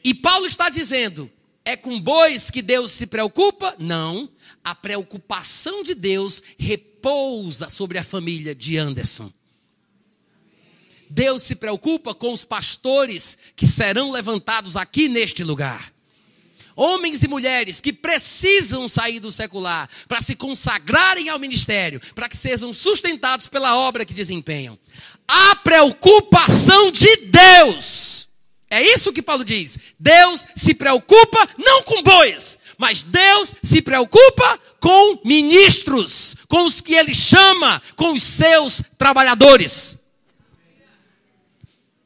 E Paulo está dizendo, é com bois que Deus se preocupa? Não, a preocupação de Deus repousa sobre a família de Anderson. Deus se preocupa com os pastores que serão levantados aqui neste lugar. Homens e mulheres que precisam sair do secular para se consagrarem ao ministério, para que sejam sustentados pela obra que desempenham. A preocupação de Deus. É isso que Paulo diz. Deus se preocupa não com bois, mas Deus se preocupa com ministros, com os que ele chama, com os seus trabalhadores.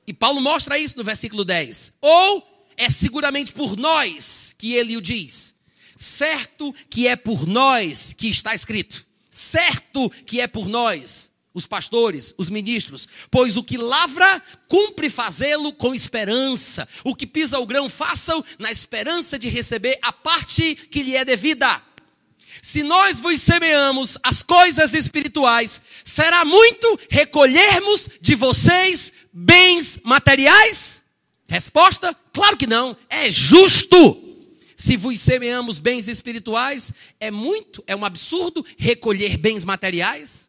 E Paulo mostra isso no versículo 10. Ou é seguramente por nós que ele o diz. Certo que é por nós que está escrito. Certo que é por nós, os pastores, os ministros. Pois o que lavra, cumpre fazê-lo com esperança. O que pisa o grão, faça-o na esperança de receber a parte que lhe é devida. Se nós vos semeamos as coisas espirituais, será muito recolhermos de vocês bens materiais? Resposta, claro que não, é justo. Se vos semeamos bens espirituais, é um absurdo recolher bens materiais?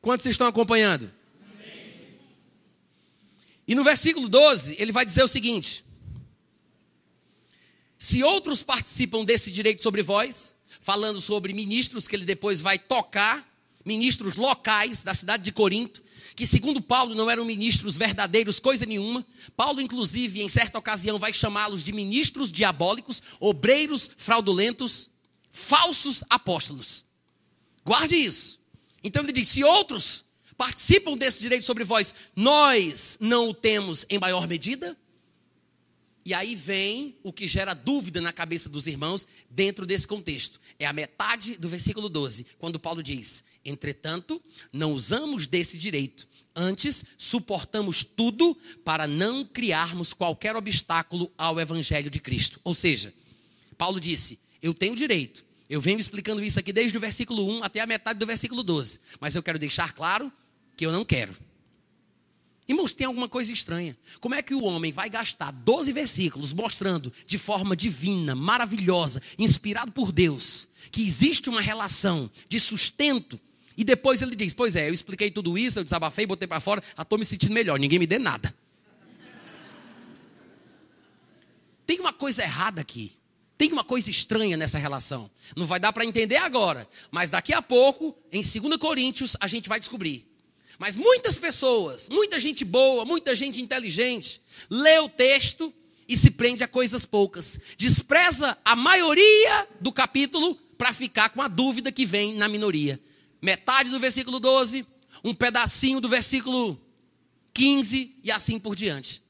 Quantos estão acompanhando? Amém. E no versículo 12, ele vai dizer o seguinte: se outros participam desse direito sobre vós, falando sobre ministros que ele depois vai tocar, ministros locais da cidade de Corinto, que segundo Paulo não eram ministros verdadeiros, coisa nenhuma. Paulo, inclusive, em certa ocasião vai chamá-los de ministros diabólicos, obreiros fraudulentos, falsos apóstolos. Guarde isso. Então ele diz, se outros participam desse direito sobre vós, nós não o temos em maior medida? E aí vem o que gera dúvida na cabeça dos irmãos dentro desse contexto. É a metade do versículo 12, quando Paulo diz, entretanto, não usamos desse direito, antes suportamos tudo para não criarmos qualquer obstáculo ao evangelho de Cristo. Ou seja, Paulo disse, eu tenho direito, eu venho explicando isso aqui desde o versículo 1 até a metade do versículo 12, mas eu quero deixar claro que eu não quero. Irmãos, tem alguma coisa estranha. Como é que o homem vai gastar 12 versículos mostrando de forma divina, maravilhosa, inspirado por Deus, que existe uma relação de sustento, e depois ele diz, pois é, eu expliquei tudo isso, eu desabafei, botei para fora, estou me sentindo melhor, ninguém me dê nada. tem uma coisa errada aqui. Tem uma coisa estranha nessa relação. Não vai dar para entender agora, mas daqui a pouco, em 2 Coríntios, a gente vai descobrir. Mas muitas pessoas, muita gente boa, muita gente inteligente, lê o texto e se prende a coisas poucas. Despreza a maioria do capítulo para ficar com a dúvida que vem na minoria. Metade do versículo 12, um pedacinho do versículo 15 e assim por diante.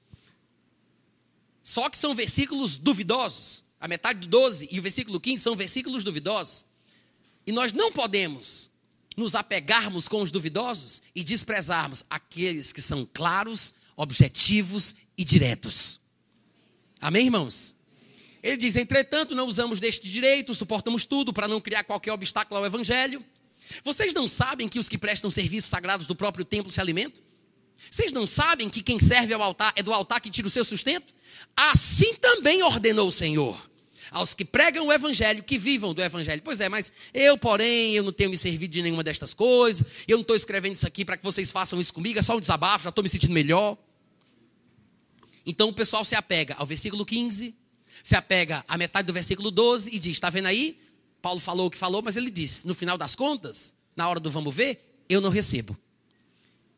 Só que são versículos duvidosos. A metade do 12 e o versículo 15 são versículos duvidosos. E nós não podemos nos apegarmos com os duvidosos e desprezarmos aqueles que são claros, objetivos e diretos. Amém, irmãos? Ele diz, entretanto, não usamos deste direito, suportamos tudo para não criar qualquer obstáculo ao evangelho. Vocês não sabem que os que prestam serviços sagrados do próprio templo se alimentam? Vocês não sabem que quem serve ao altar é do altar que tira o seu sustento? Assim também ordenou o Senhor. Aos que pregam o evangelho, que vivam do evangelho. Pois é, mas porém, eu não tenho me servido de nenhuma destas coisas. Eu não estou escrevendo isso aqui para que vocês façam isso comigo. É só um desabafo, já estou me sentindo melhor. Então o pessoal se apega ao versículo 15, se apega à metade do versículo 12 e diz, está vendo aí? Paulo falou o que falou, mas ele disse, no final das contas, na hora do vamos ver, eu não recebo.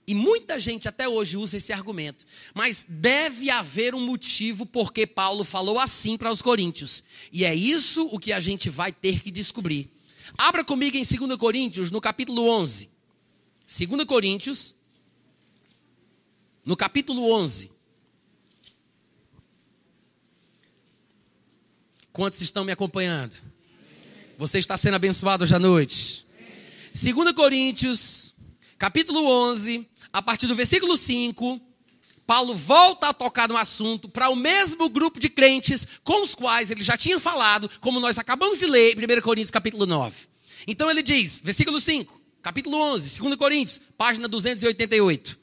E muita gente até hoje usa esse argumento. Mas deve haver um motivo porque Paulo falou assim para os coríntios. E é isso o que a gente vai ter que descobrir. Abra comigo em 2 Coríntios, no capítulo 11. 2 Coríntios, no capítulo 11. Quantos estão me acompanhando? Você está sendo abençoado hoje à noite? 2 Coríntios, capítulo 11, a partir do versículo 5, Paulo volta a tocar no assunto para o mesmo grupo de crentes com os quais ele já tinha falado, como nós acabamos de ler em 1 Coríntios capítulo 9. Então ele diz, versículo 5, capítulo 11, 2 Coríntios, página 288.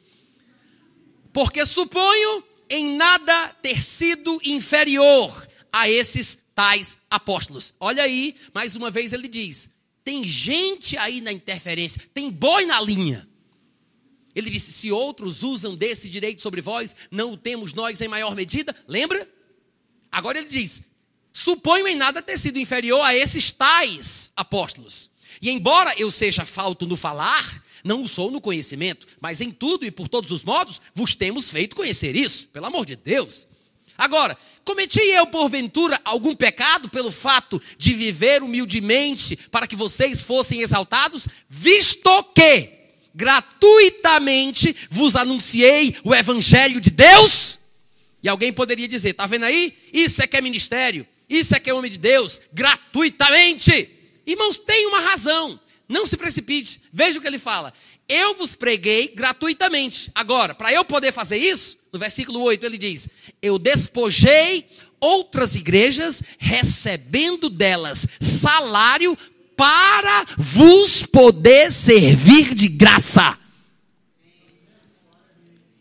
Porque suponho em nada ter sido inferior a esses tais apóstolos. Olha aí, mais uma vez ele diz, tem gente aí na interferência, tem boi na linha. Ele disse, se outros usam desse direito sobre vós, não o temos nós em maior medida? Lembra? Agora ele diz, suponho em nada ter sido inferior a esses tais apóstolos. E embora eu seja falto no falar, não o sou no conhecimento, mas em tudo e por todos os modos, vos temos feito conhecer isso, pelo amor de Deus. Agora, cometi eu porventura algum pecado pelo fato de viver humildemente para que vocês fossem exaltados, visto que gratuitamente vos anunciei o evangelho de Deus? E alguém poderia dizer, está vendo aí? Isso é que é ministério, isso é que é homem de Deus, gratuitamente. Irmãos, tem uma razão, não se precipite, veja o que ele fala. Eu vos preguei gratuitamente. Agora, para eu poder fazer isso, no versículo 8 ele diz, eu despojei outras igrejas, recebendo delas salário para vos poder servir de graça.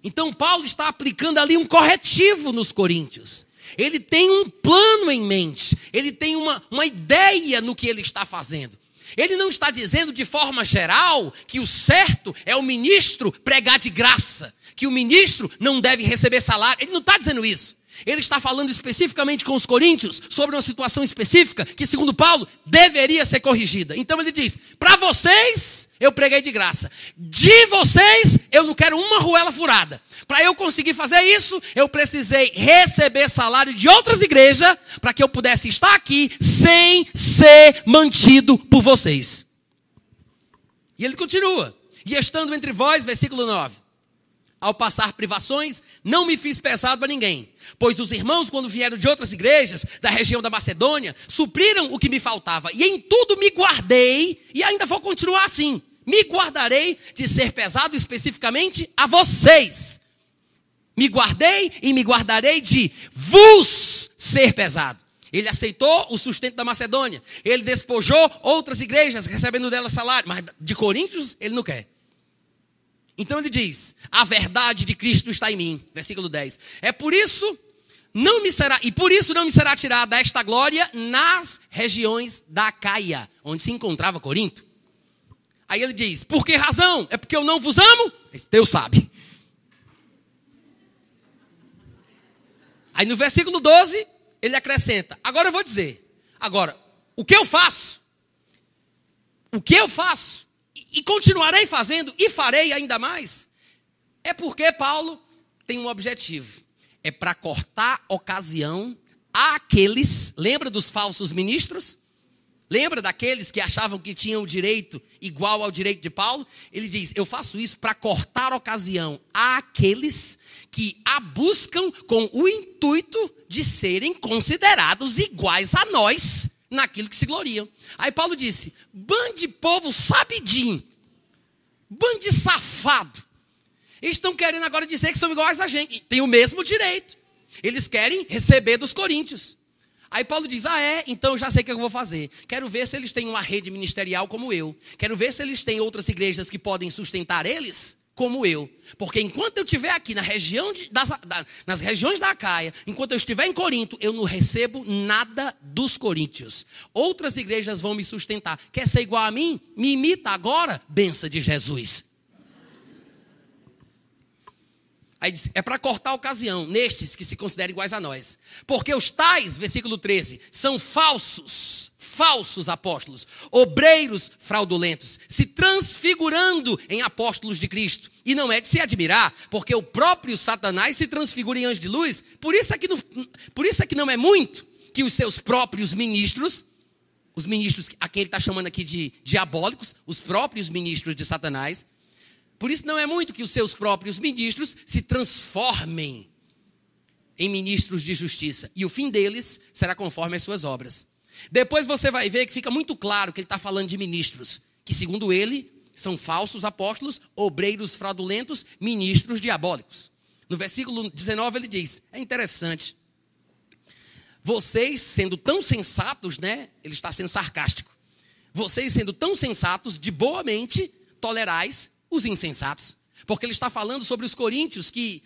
Então Paulo está aplicando ali um corretivo nos coríntios. Ele tem um plano em mente, ele tem uma ideia no que ele está fazendo. Ele não está dizendo de forma geral que o certo é o ministro pregar de graça, que o ministro não deve receber salário. Ele não está dizendo isso. Ele está falando especificamente com os coríntios sobre uma situação específica que, segundo Paulo, deveria ser corrigida. Então ele diz, para vocês eu preguei de graça, de vocês eu não quero uma arruela furada. Para eu conseguir fazer isso, eu precisei receber salário de outras igrejas para que eu pudesse estar aqui sem ser mantido por vocês. E ele continua, e estando entre vós, versículo 9. Ao passar privações, não me fiz pesado para ninguém, pois os irmãos, quando vieram de outras igrejas, da região da Macedônia, supriram o que me faltava, e em tudo me guardei, e ainda vou continuar assim, me guardarei de ser pesado especificamente a vocês. Me guardei e me guardarei de vos ser pesado. Ele aceitou o sustento da Macedônia, ele despojou outras igrejas, recebendo delas salário, mas de Coríntios ele não quer. Então ele diz, a verdade de Cristo está em mim, versículo 10. Por isso não me será tirada esta glória nas regiões da Acaia, onde se encontrava Corinto. Aí ele diz, por que razão? É porque eu não vos amo? Deus sabe. Aí no versículo 12, ele acrescenta, agora eu vou dizer, o que eu faço, e continuarei fazendo, e farei ainda mais, é porque Paulo tem um objetivo, é para cortar ocasião àqueles, lembra dos falsos ministros? Lembra daqueles que achavam que tinham o direito igual ao direito de Paulo? Ele diz, eu faço isso para cortar ocasião àqueles que a buscam com o intuito de serem considerados iguais a nós naquilo que se gloriam. Aí Paulo disse, bando de povo sabidinho, bando de safado. Eles estão querendo agora dizer que são iguais a gente, tem o mesmo direito. Eles querem receber dos coríntios. Aí Paulo diz, então eu já sei o que eu vou fazer. Quero ver se eles têm uma rede ministerial como eu. Quero ver se eles têm outras igrejas que podem sustentar eles como eu. Porque enquanto eu estiver aqui nas regiões da Acaia, enquanto eu estiver em Corinto, eu não recebo nada dos coríntios. Outras igrejas vão me sustentar. Quer ser igual a mim? Me imita agora, benção de Jesus. Aí diz, é para cortar a ocasião nestes que se consideram iguais a nós. Porque os tais, versículo 13, são falsos apóstolos, obreiros fraudulentos, se transfigurando em apóstolos de Cristo. E não é de se admirar, porque o próprio Satanás se transfigura em anjo de luz. Por isso é que não é muito que os seus próprios ministros, os ministros a quem ele está chamando aqui de diabólicos, os próprios ministros de Satanás, por isso não é muito que os seus próprios ministros se transformem em ministros de justiça. E o fim deles será conforme as suas obras. Depois você vai ver que fica muito claro que ele está falando de ministros, que segundo ele são falsos apóstolos, obreiros fraudulentos, ministros diabólicos. No versículo 19 ele diz, é interessante, vocês sendo tão sensatos, né? Ele está sendo sarcástico. Vocês sendo tão sensatos, de boa mente, tolerais os insensatos. Porque ele está falando sobre os coríntios que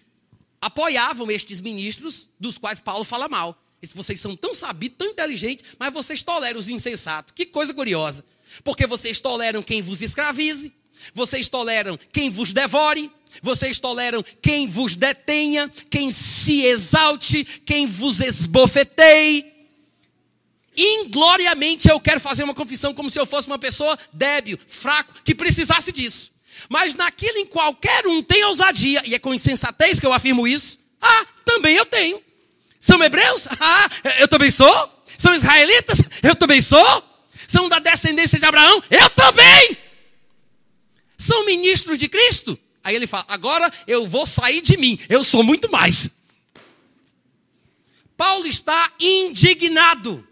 apoiavam estes ministros dos quais Paulo fala mal. Vocês são tão sabidos, tão inteligentes, mas vocês toleram os insensatos. Que coisa curiosa. Porque vocês toleram quem vos escravize, vocês toleram quem vos devore, vocês toleram quem vos detenha, quem se exalte, quem vos esbofeteie. Ingloriamente eu quero fazer uma confissão como se eu fosse uma pessoa débil, fraco, que precisasse disso. Mas naquilo em qualquer um tem ousadia, e é com insensatez que eu afirmo isso, também eu tenho. São hebreus? Eu também sou. São israelitas? Eu também sou. São da descendência de Abraão? Eu também. São ministros de Cristo? Aí ele fala, agora eu vou sair de mim, eu sou muito mais. Paulo está indignado.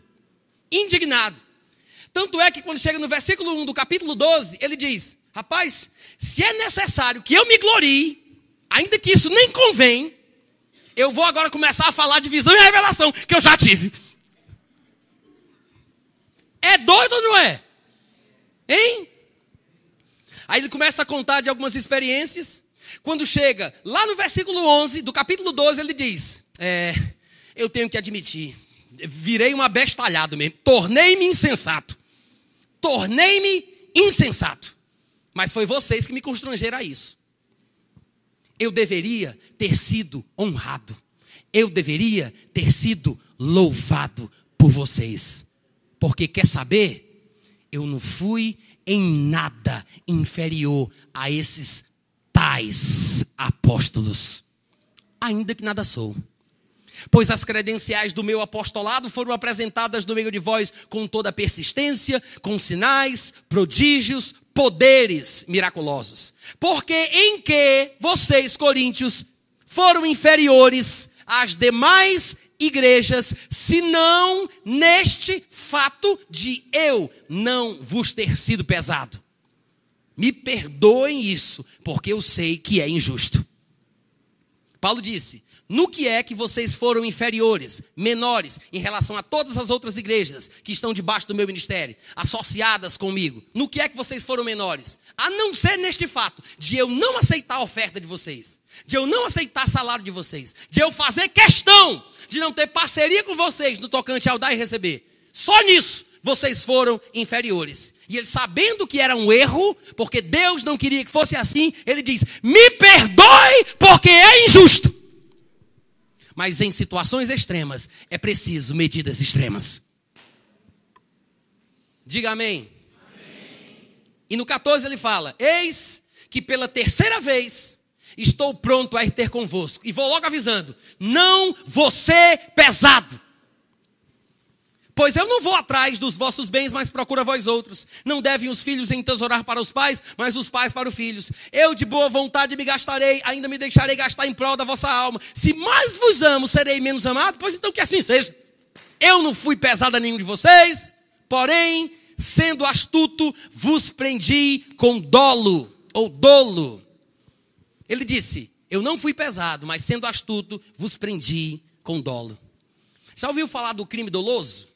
Tanto é que quando chega no versículo 1 do capítulo 12, ele diz, rapaz, se é necessário que eu me glorie, ainda que isso nem convém, eu vou agora começar a falar de visão e revelação, que eu já tive. É doido ou não é? Hein? Aí ele começa a contar de algumas experiências. Quando chega lá no versículo 11 do capítulo 12, ele diz, eu tenho que admitir, virei um abestalhado mesmo, tornei-me insensato. Mas foi vocês que me constrangeram a isso. Eu deveria ter sido honrado. Eu deveria ter sido louvado por vocês. Porque quer saber? Eu não fui em nada inferior a esses tais apóstolos. Ainda que nada sou. Pois as credenciais do meu apostolado foram apresentadas no meio de vós com toda persistência, com sinais, prodígios, poderes miraculosos. Porque em que vocês, coríntios, foram inferiores às demais igrejas, senão neste fato de eu não vos ter sido pesado. Me perdoem isso, porque eu sei que é injusto. Paulo disse, no que é que vocês foram inferiores, menores, em relação a todas as outras igrejas que estão debaixo do meu ministério, associadas comigo? No que é que vocês foram menores? A não ser neste fato, de eu não aceitar a oferta de vocês, de eu não aceitar salário de vocês, de eu fazer questão de não ter parceria com vocês no tocante ao dar e receber. Só nisso vocês foram inferiores. E ele, sabendo que era um erro, porque Deus não queria que fosse assim, ele diz, me perdoe porque é injusto. Mas em situações extremas, é preciso medidas extremas. Diga amém. Amém. E no 14 ele fala: eis que pela terceira vez estou pronto a ir ter convosco. E vou logo avisando: não vou ser pesado. Pois eu não vou atrás dos vossos bens, mas procuro a vós outros. Não devem os filhos entesourar para os pais, mas os pais para os filhos. Eu de boa vontade me gastarei, ainda me deixarei gastar em prol da vossa alma. Se mais vos amo, serei menos amado? Pois então que assim seja. Eu não fui pesado a nenhum de vocês, porém, sendo astuto, vos prendi com dolo, ou dolo. Ele disse: eu não fui pesado, mas sendo astuto, vos prendi com dolo. Já ouviu falar do crime doloso?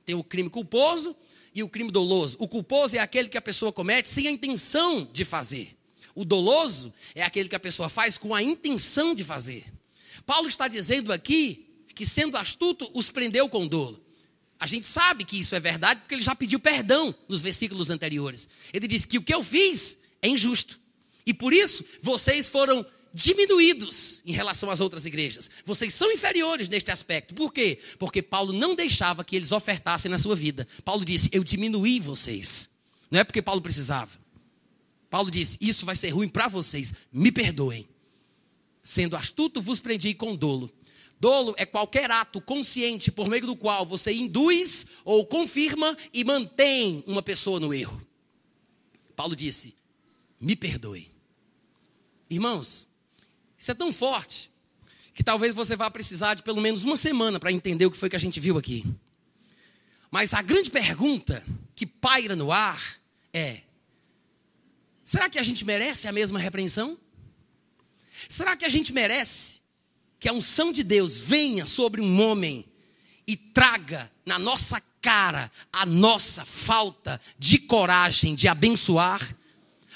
Tem o crime culposo e o crime doloso. O culposo é aquele que a pessoa comete sem a intenção de fazer. O doloso é aquele que a pessoa faz com a intenção de fazer. Paulo está dizendo aqui que, sendo astuto, os prendeu com dolo. A gente sabe que isso é verdade porque ele já pediu perdão nos versículos anteriores. Ele disse que o que eu fiz é injusto. E por isso, vocês foram diminuídos em relação às outras igrejas. Vocês são inferiores neste aspecto. Por quê? Porque Paulo não deixava que eles ofertassem na sua vida. Paulo disse: eu diminuí vocês. Não é porque Paulo precisava. Paulo disse: isso vai ser ruim para vocês. Me perdoem. Sendo astuto, vos prendi com dolo. Dolo é qualquer ato consciente por meio do qual você induz ou confirma e mantém uma pessoa no erro. Paulo disse: me perdoe. Irmãos, isso é tão forte que talvez você vá precisar de pelo menos uma semana para entender o que foi que a gente viu aqui. Mas a grande pergunta que paira no ar é: será que a gente merece a mesma repreensão? Será que a gente merece que a unção de Deus venha sobre um homem e traga na nossa cara a nossa falta de coragem de abençoar,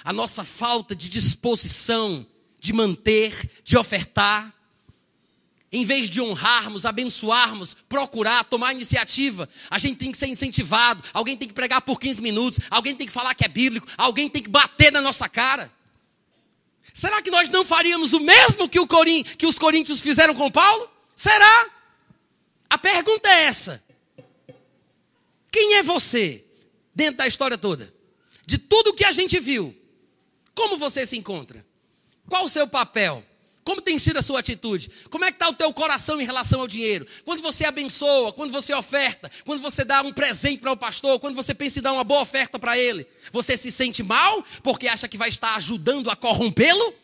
a nossa falta de disposição de manter, de ofertar? Em vez de honrarmos, abençoarmos, procurar, tomar iniciativa, a gente tem que ser incentivado. Alguém tem que pregar por 15 minutos, alguém tem que falar que é bíblico, alguém tem que bater na nossa cara. Será que nós não faríamos o mesmo que os coríntios fizeram com Paulo? Será? A pergunta é essa: quem é você dentro da história toda? De tudo que a gente viu, como você se encontra? Qual o seu papel? Como tem sido a sua atitude? Como é que está o teu coração em relação ao dinheiro? Quando você abençoa, quando você oferta, quando você dá um presente para o pastor, quando você pensa em dar uma boa oferta para ele, você se sente mal porque acha que vai estar ajudando a corrompê-lo?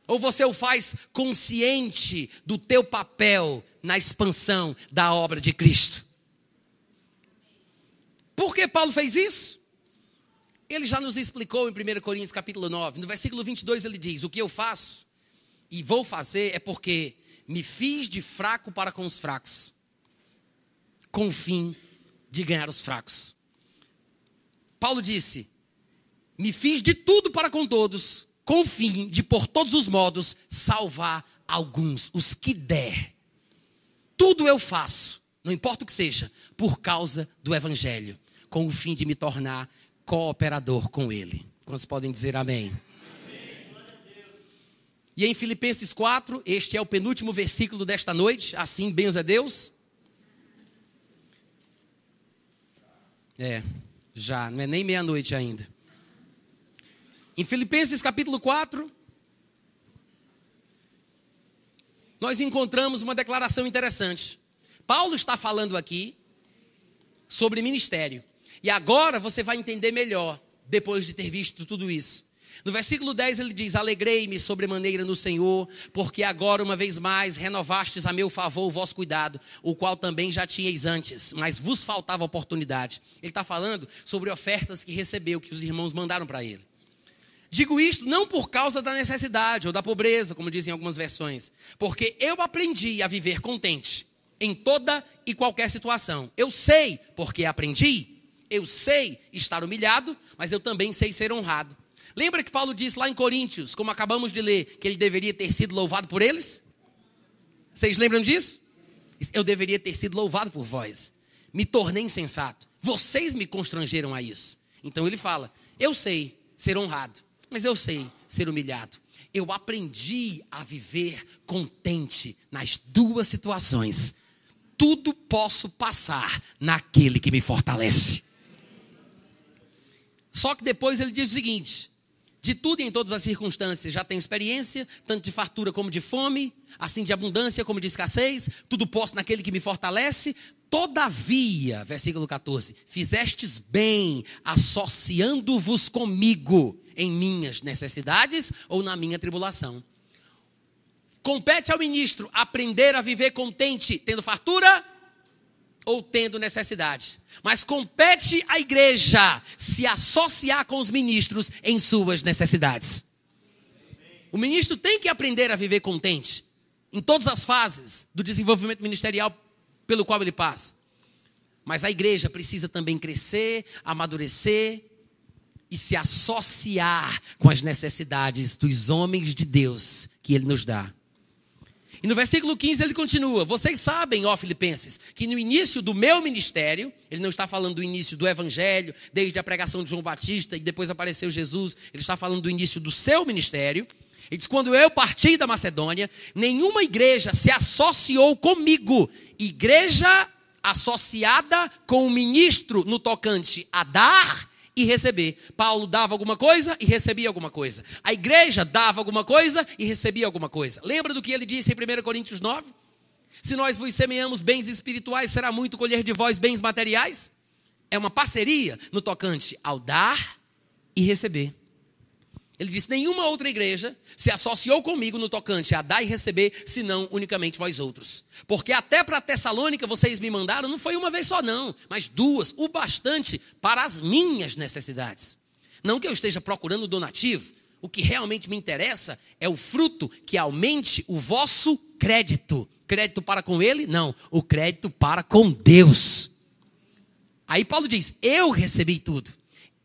Ou você o faz consciente do teu papel na expansão da obra de Cristo? Por que Paulo fez isso? Ele já nos explicou em 1 Coríntios capítulo 9, no versículo 22 ele diz: o que eu faço e vou fazer é porque me fiz de fraco para com os fracos, com o fim de ganhar os fracos. Paulo disse: me fiz de tudo para com todos, com o fim de por todos os modos salvar alguns, os que der. Tudo eu faço, não importa o que seja, por causa do evangelho, com o fim de me tornar cooperador com ele. Quantos podem dizer amém? Amém. E em Filipenses 4, este é o penúltimo versículo desta noite. Assim, benza a Deus. Já, não é nem meia-noite ainda. Em Filipenses capítulo 4, nós encontramos uma declaração interessante. Paulo está falando aqui sobre ministério. E agora você vai entender melhor, depois de ter visto tudo isso. No versículo 10 ele diz: alegrei-me sobremaneira no Senhor, porque agora uma vez mais renovastes a meu favor o vosso cuidado, o qual também já tinhais antes, mas vos faltava oportunidade. Ele está falando sobre ofertas que recebeu, que os irmãos mandaram para ele. Digo isto não por causa da necessidade ou da pobreza, como dizem algumas versões, porque eu aprendi a viver contente em toda e qualquer situação. Eu sei porque aprendi. Eu sei estar humilhado, mas eu também sei ser honrado. Lembra que Paulo disse lá em Coríntios, como acabamos de ler, que ele deveria ter sido louvado por eles? Vocês lembram disso? Eu deveria ter sido louvado por vós. Me tornei insensato. Vocês me constrangeram a isso. Então ele fala: eu sei ser honrado, Mas eu sei ser humilhado. Eu aprendi a viver contente nas duas situações. Tudo posso passar naquele que me fortalece. Só que depois ele diz o seguinte: de tudo e em todas as circunstâncias já tenho experiência, tanto de fartura como de fome, assim de abundância como de escassez, tudo posso naquele que me fortalece. Todavia, versículo 14, fizestes bem associando-vos comigo em minhas necessidades ou na minha tribulação. Compete ao ministro aprender a viver contente, tendo fartura ou tendo necessidade. Mas compete à igreja se associar com os ministros em suas necessidades. O ministro tem que aprender a viver contente em todas as fases do desenvolvimento ministerial pelo qual ele passa. Mas a igreja precisa também crescer, amadurecer e se associar com as necessidades dos homens de Deus que ele nos dá. E no versículo 15 ele continua: vocês sabem, ó Filipenses, que no início do meu ministério, ele não está falando do início do evangelho, desde a pregação de João Batista e depois apareceu Jesus, ele está falando do início do seu ministério. Ele diz: quando eu parti da Macedônia, nenhuma igreja se associou comigo. Igreja associada com o ministro no tocante a dar e receber. Paulo dava alguma coisa e recebia alguma coisa. A igreja dava alguma coisa e recebia alguma coisa. Lembra do que ele disse em 1 Coríntios 9? Se nós vos semeamos bens espirituais, será muito colher de vós bens materiais? É uma parceria no tocante ao dar e receber. Ele disse: nenhuma outra igreja se associou comigo no tocante a dar e receber, senão unicamente vós outros. Porque até para Tessalônica vocês me mandaram, não foi uma vez só não, mas duas, o bastante para as minhas necessidades. Não que eu esteja procurando donativo, o que realmente me interessa é o fruto que aumente o vosso crédito. Crédito para com ele? Não, o crédito para com Deus. Aí Paulo diz: eu recebi tudo,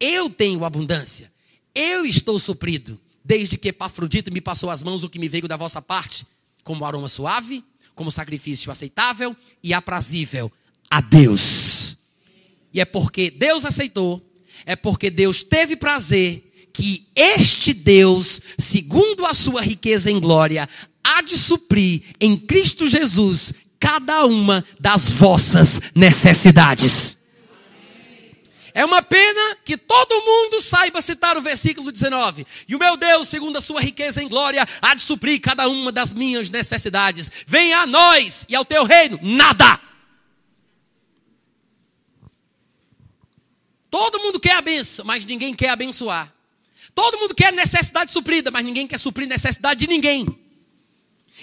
eu tenho abundância. Eu estou suprido, desde que Epafrodito me passou as mãos o que me veio da vossa parte, como aroma suave, como sacrifício aceitável e aprazível a Deus. E é porque Deus aceitou, é porque Deus teve prazer, que este Deus, segundo a sua riqueza em glória, há de suprir em Cristo Jesus cada uma das vossas necessidades. É uma pena que todo mundo saiba citar o versículo 19. E o meu Deus, segundo a sua riqueza em glória, há de suprir cada uma das minhas necessidades. Venha a nós e ao teu reino, nada. Todo mundo quer a bênção, mas ninguém quer abençoar. Todo mundo quer necessidade suprida, mas ninguém quer suprir necessidade de ninguém.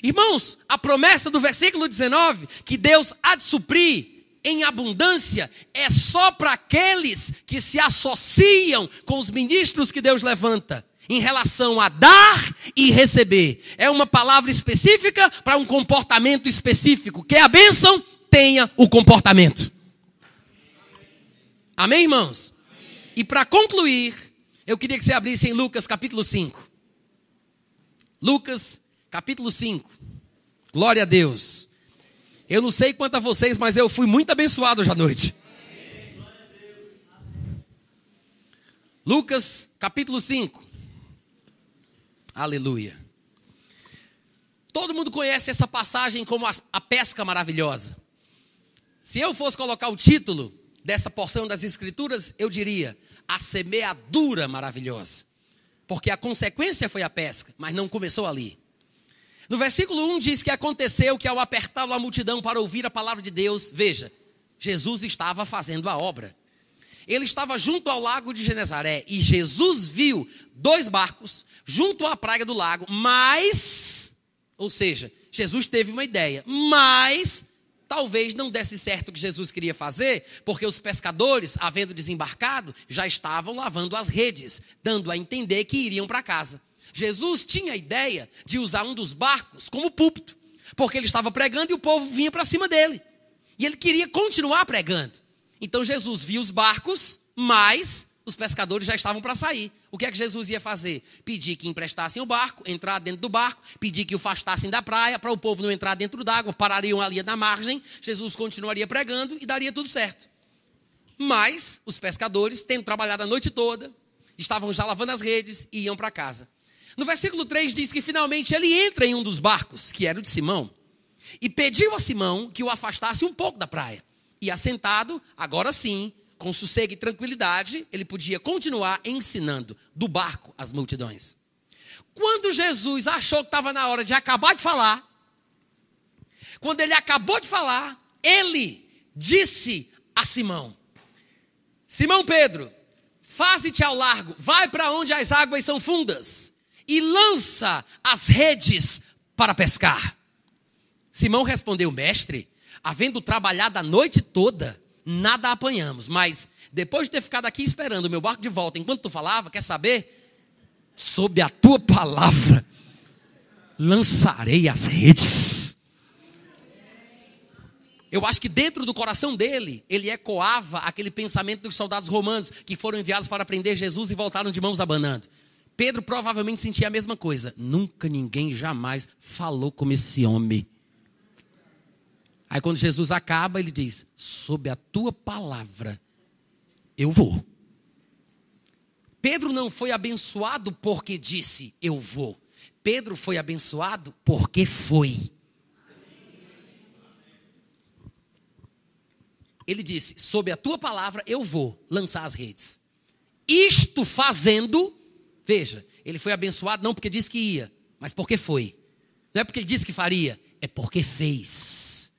Irmãos, a promessa do versículo 19, que Deus há de suprir em abundância, é só para aqueles que se associam com os ministros que Deus levanta, em relação a dar e receber. É uma palavra específica para um comportamento específico. Quer a bênção? Tenha o comportamento. Amém, irmãos? Amém. E para concluir, eu queria que você abrisse em Lucas capítulo 5. Lucas capítulo 5. Glória a Deus. Eu não sei quanto a vocês, mas eu fui muito abençoado hoje à noite. Lucas, capítulo 5. Aleluia. Todo mundo conhece essa passagem como a pesca maravilhosa. Se eu fosse colocar o título dessa porção das Escrituras, eu diria: a semeadura maravilhosa. Porque a consequência foi a pesca, mas não começou ali. No versículo 1 diz que aconteceu que ao apertá-lo a multidão para ouvir a palavra de Deus, veja, Jesus estava fazendo a obra. Ele estava junto ao lago de Genezaré e Jesus viu 2 barcos junto à praia do lago, ou seja, Jesus teve uma ideia, mas talvez não desse certo o que Jesus queria fazer, porque os pescadores, havendo desembarcado, já estavam lavando as redes, dando a entender que iriam para casa. Jesus tinha a ideia de usar um dos barcos como púlpito, porque ele estava pregando e o povo vinha para cima dele. E ele queria continuar pregando. Então Jesus viu os barcos, mas os pescadores já estavam para sair. O que é que Jesus ia fazer? Pedir que emprestassem o barco, entrar dentro do barco, pedir que o afastassem da praia, para o povo não entrar dentro d'água, parariam ali na margem, Jesus continuaria pregando e daria tudo certo. Mas os pescadores, tendo trabalhado a noite toda, estavam já lavando as redes e iam para casa. No versículo 3 diz que finalmente ele entra em um dos barcos, que era o de Simão, e pediu a Simão que o afastasse um pouco da praia. E assentado, agora sim, com sossego e tranquilidade, ele podia continuar ensinando do barco as multidões. Quando Jesus achou que estava na hora de acabar de falar, quando ele acabou de falar, ele disse a Simão: Simão Pedro, faze-te ao largo, vai para onde as águas são fundas e lança as redes para pescar. Simão respondeu: mestre, havendo trabalhado a noite toda, nada apanhamos, mas depois de ter ficado aqui esperando o meu barco de volta, enquanto tu falava, quer saber? Sob a tua palavra, lançarei as redes. Eu acho que dentro do coração dele, ele ecoava aquele pensamento dos soldados romanos que foram enviados para prender Jesus e voltaram de mãos abanando. Pedro provavelmente sentia a mesma coisa. Nunca ninguém jamais falou como esse homem. Aí quando Jesus acaba, ele diz: sob a tua palavra, eu vou. Pedro não foi abençoado porque disse, eu vou. Pedro foi abençoado porque foi. Ele disse, sob a tua palavra, eu vou lançar as redes. Isto fazendo, veja, ele foi abençoado não porque disse que ia, mas porque foi. Não é porque ele disse que faria, é porque fez.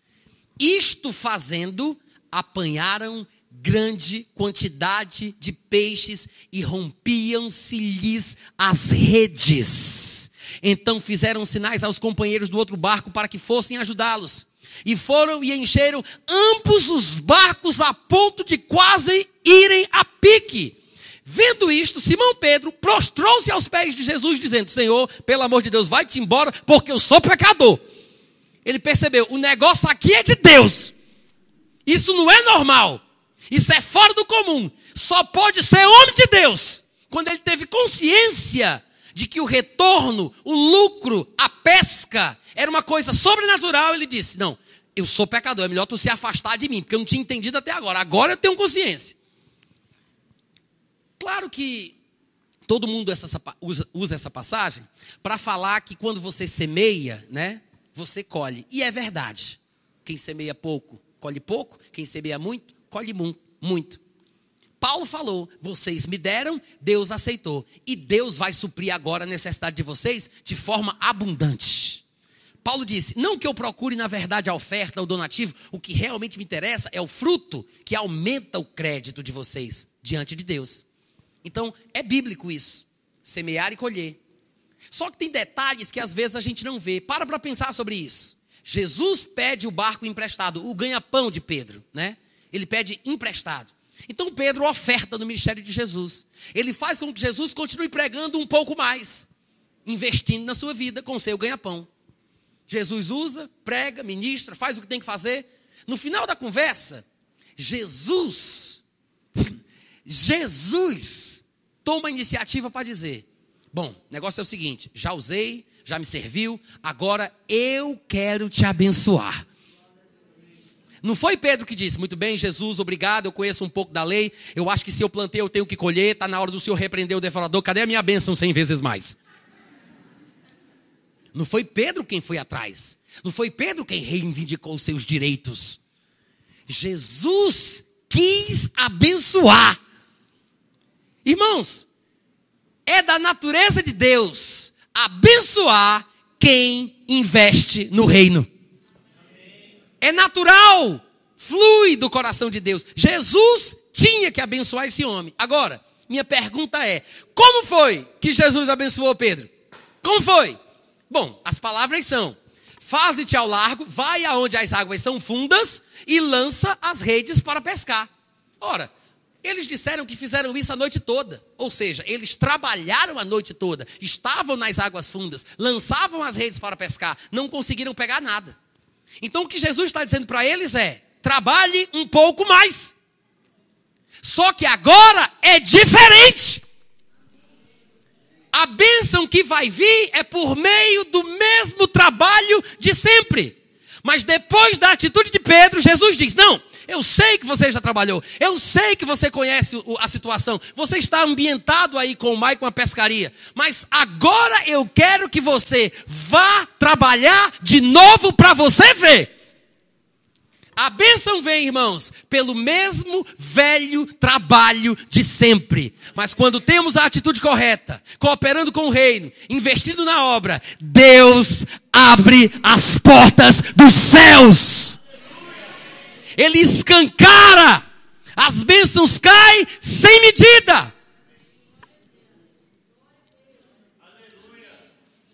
Isto fazendo, apanharam grande quantidade de peixes e rompiam-se-lhes as redes. Então fizeram sinais aos companheiros do outro barco para que fossem ajudá-los. E foram e encheram ambos os barcos a ponto de quase irem a pique. Vendo isto, Simão Pedro prostrou-se aos pés de Jesus, dizendo: Senhor, pelo amor de Deus, vai-te embora, porque eu sou pecador. Ele percebeu, o negócio aqui é de Deus. Isso não é normal. Isso é fora do comum. Só pode ser homem de Deus. Quando ele teve consciência de que o retorno, o lucro, a pesca era uma coisa sobrenatural, ele disse: não, eu sou pecador, é melhor tu se afastar de mim, porque eu não tinha entendido até agora. Agora eu tenho consciência. Claro que todo mundo usa essa passagem para falar que quando você semeia, né, você colhe. E é verdade. Quem semeia pouco, colhe pouco. Quem semeia muito, colhe muito. Paulo falou, vocês me deram, Deus aceitou. E Deus vai suprir agora a necessidade de vocês de forma abundante. Paulo disse, não que eu procure na verdade a oferta, o donativo. O que realmente me interessa é o fruto que aumenta o crédito de vocês diante de Deus. Então, é bíblico isso. Semear e colher. Só que tem detalhes que às vezes a gente não vê. Para pensar sobre isso. Jesus pede o barco emprestado, o ganha-pão de Pedro, né? Ele pede emprestado. Então Pedro oferta no ministério de Jesus. Ele faz com que Jesus continue pregando um pouco mais, investindo na sua vida com o seu ganha-pão. Jesus usa, prega, ministra, faz o que tem que fazer. No final da conversa, Jesus toma a iniciativa para dizer, bom, o negócio é o seguinte, já usei, já me serviu, agora eu quero te abençoar. Não foi Pedro que disse, muito bem, Jesus, obrigado, eu conheço um pouco da lei, eu acho que se eu plantei eu tenho que colher, está na hora do Senhor repreender o devorador, cadê a minha bênção 100 vezes mais? Não foi Pedro quem foi atrás, não foi Pedro quem reivindicou os seus direitos. Jesus quis abençoar. Irmãos, é da natureza de Deus abençoar quem investe no reino. É natural, flui do coração de Deus. Jesus tinha que abençoar esse homem. Agora, minha pergunta é, como foi que Jesus abençoou Pedro? Como foi? Bom, as palavras são, faze-te ao largo, vai aonde as águas são fundas e lança as redes para pescar. Ora, eles disseram que fizeram isso a noite toda. Ou seja, eles trabalharam a noite toda, estavam nas águas fundas, lançavam as redes para pescar, não conseguiram pegar nada. Então o que Jesus está dizendo para eles é, trabalhe um pouco mais. Só que agora é diferente. A bênção que vai vir é por meio do mesmo trabalho de sempre. Mas depois da atitude de Pedro, Jesus diz, não, Eu sei que você já trabalhou. Eu sei que você conhece a situação. Você está ambientado aí com o mar e com a pescaria. Mas agora eu quero que você vá trabalhar de novo para você ver. A bênção vem, irmãos, pelo mesmo velho trabalho de sempre. Mas quando temos a atitude correta, cooperando com o reino, investindo na obra, Deus abre as portas dos céus. Ele escancara. As bênçãos caem sem medida.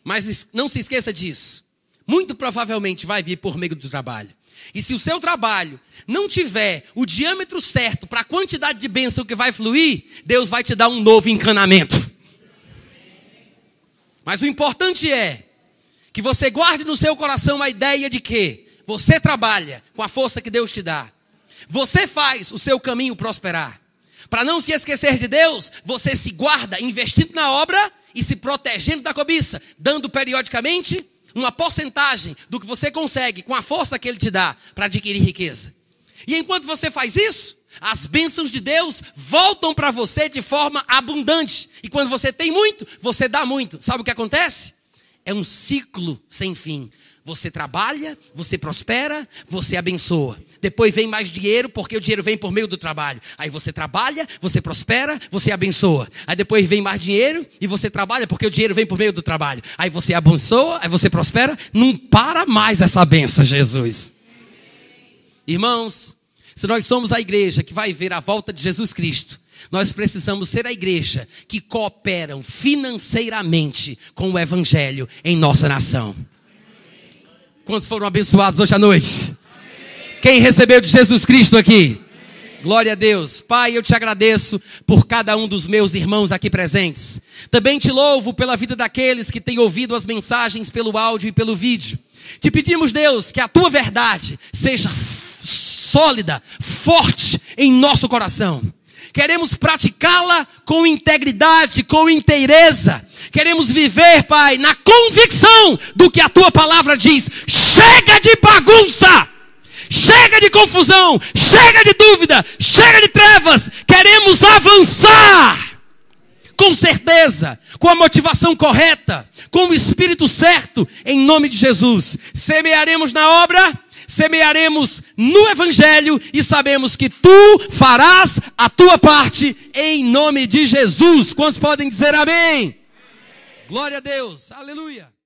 Mas não se esqueça disso. Muito provavelmente vai vir por meio do trabalho. E se o seu trabalho não tiver o diâmetro certo para a quantidade de bênção que vai fluir, Deus vai te dar um novo encanamento. Mas o importante é que você guarde no seu coração a ideia de que você trabalha com a força que Deus te dá. Você faz o seu caminho prosperar. Para não se esquecer de Deus, você se guarda investindo na obra e se protegendo da cobiça, dando periodicamente uma porcentagem do que você consegue com a força que Ele te dá para adquirir riqueza. E enquanto você faz isso, as bênçãos de Deus voltam para você de forma abundante. E quando você tem muito, você dá muito. Sabe o que acontece? É um ciclo sem fim. Você trabalha, você prospera, você abençoa. Depois vem mais dinheiro, porque o dinheiro vem por meio do trabalho. Aí você trabalha, você prospera, você abençoa. Aí depois vem mais dinheiro e você trabalha, porque o dinheiro vem por meio do trabalho. Aí você abençoa, aí você prospera. Não para mais essa bênção, Jesus. Irmãos, se nós somos a igreja que vai ver a volta de Jesus Cristo, nós precisamos ser a igreja que cooperam financeiramente com o evangelho em nossa nação. Quantos foram abençoados hoje à noite? Amém. Quem recebeu de Jesus Cristo aqui? Amém. Glória a Deus. Pai, eu te agradeço por cada um dos meus irmãos aqui presentes. Também te louvo pela vida daqueles que têm ouvido as mensagens pelo áudio e pelo vídeo. Te pedimos, Deus, que a tua verdade seja sólida, forte em nosso coração. Queremos praticá-la com integridade, com inteireza. Queremos viver, Pai, na convicção do que a Tua palavra diz. Chega de bagunça! Chega de confusão! Chega de dúvida! Chega de trevas! Queremos avançar! Com certeza, com a motivação correta, com o espírito certo, em nome de Jesus. Semearemos na obra, semearemos no evangelho e sabemos que tu farás a tua parte em nome de Jesus. Quantos podem dizer amém? Glória a Deus, aleluia.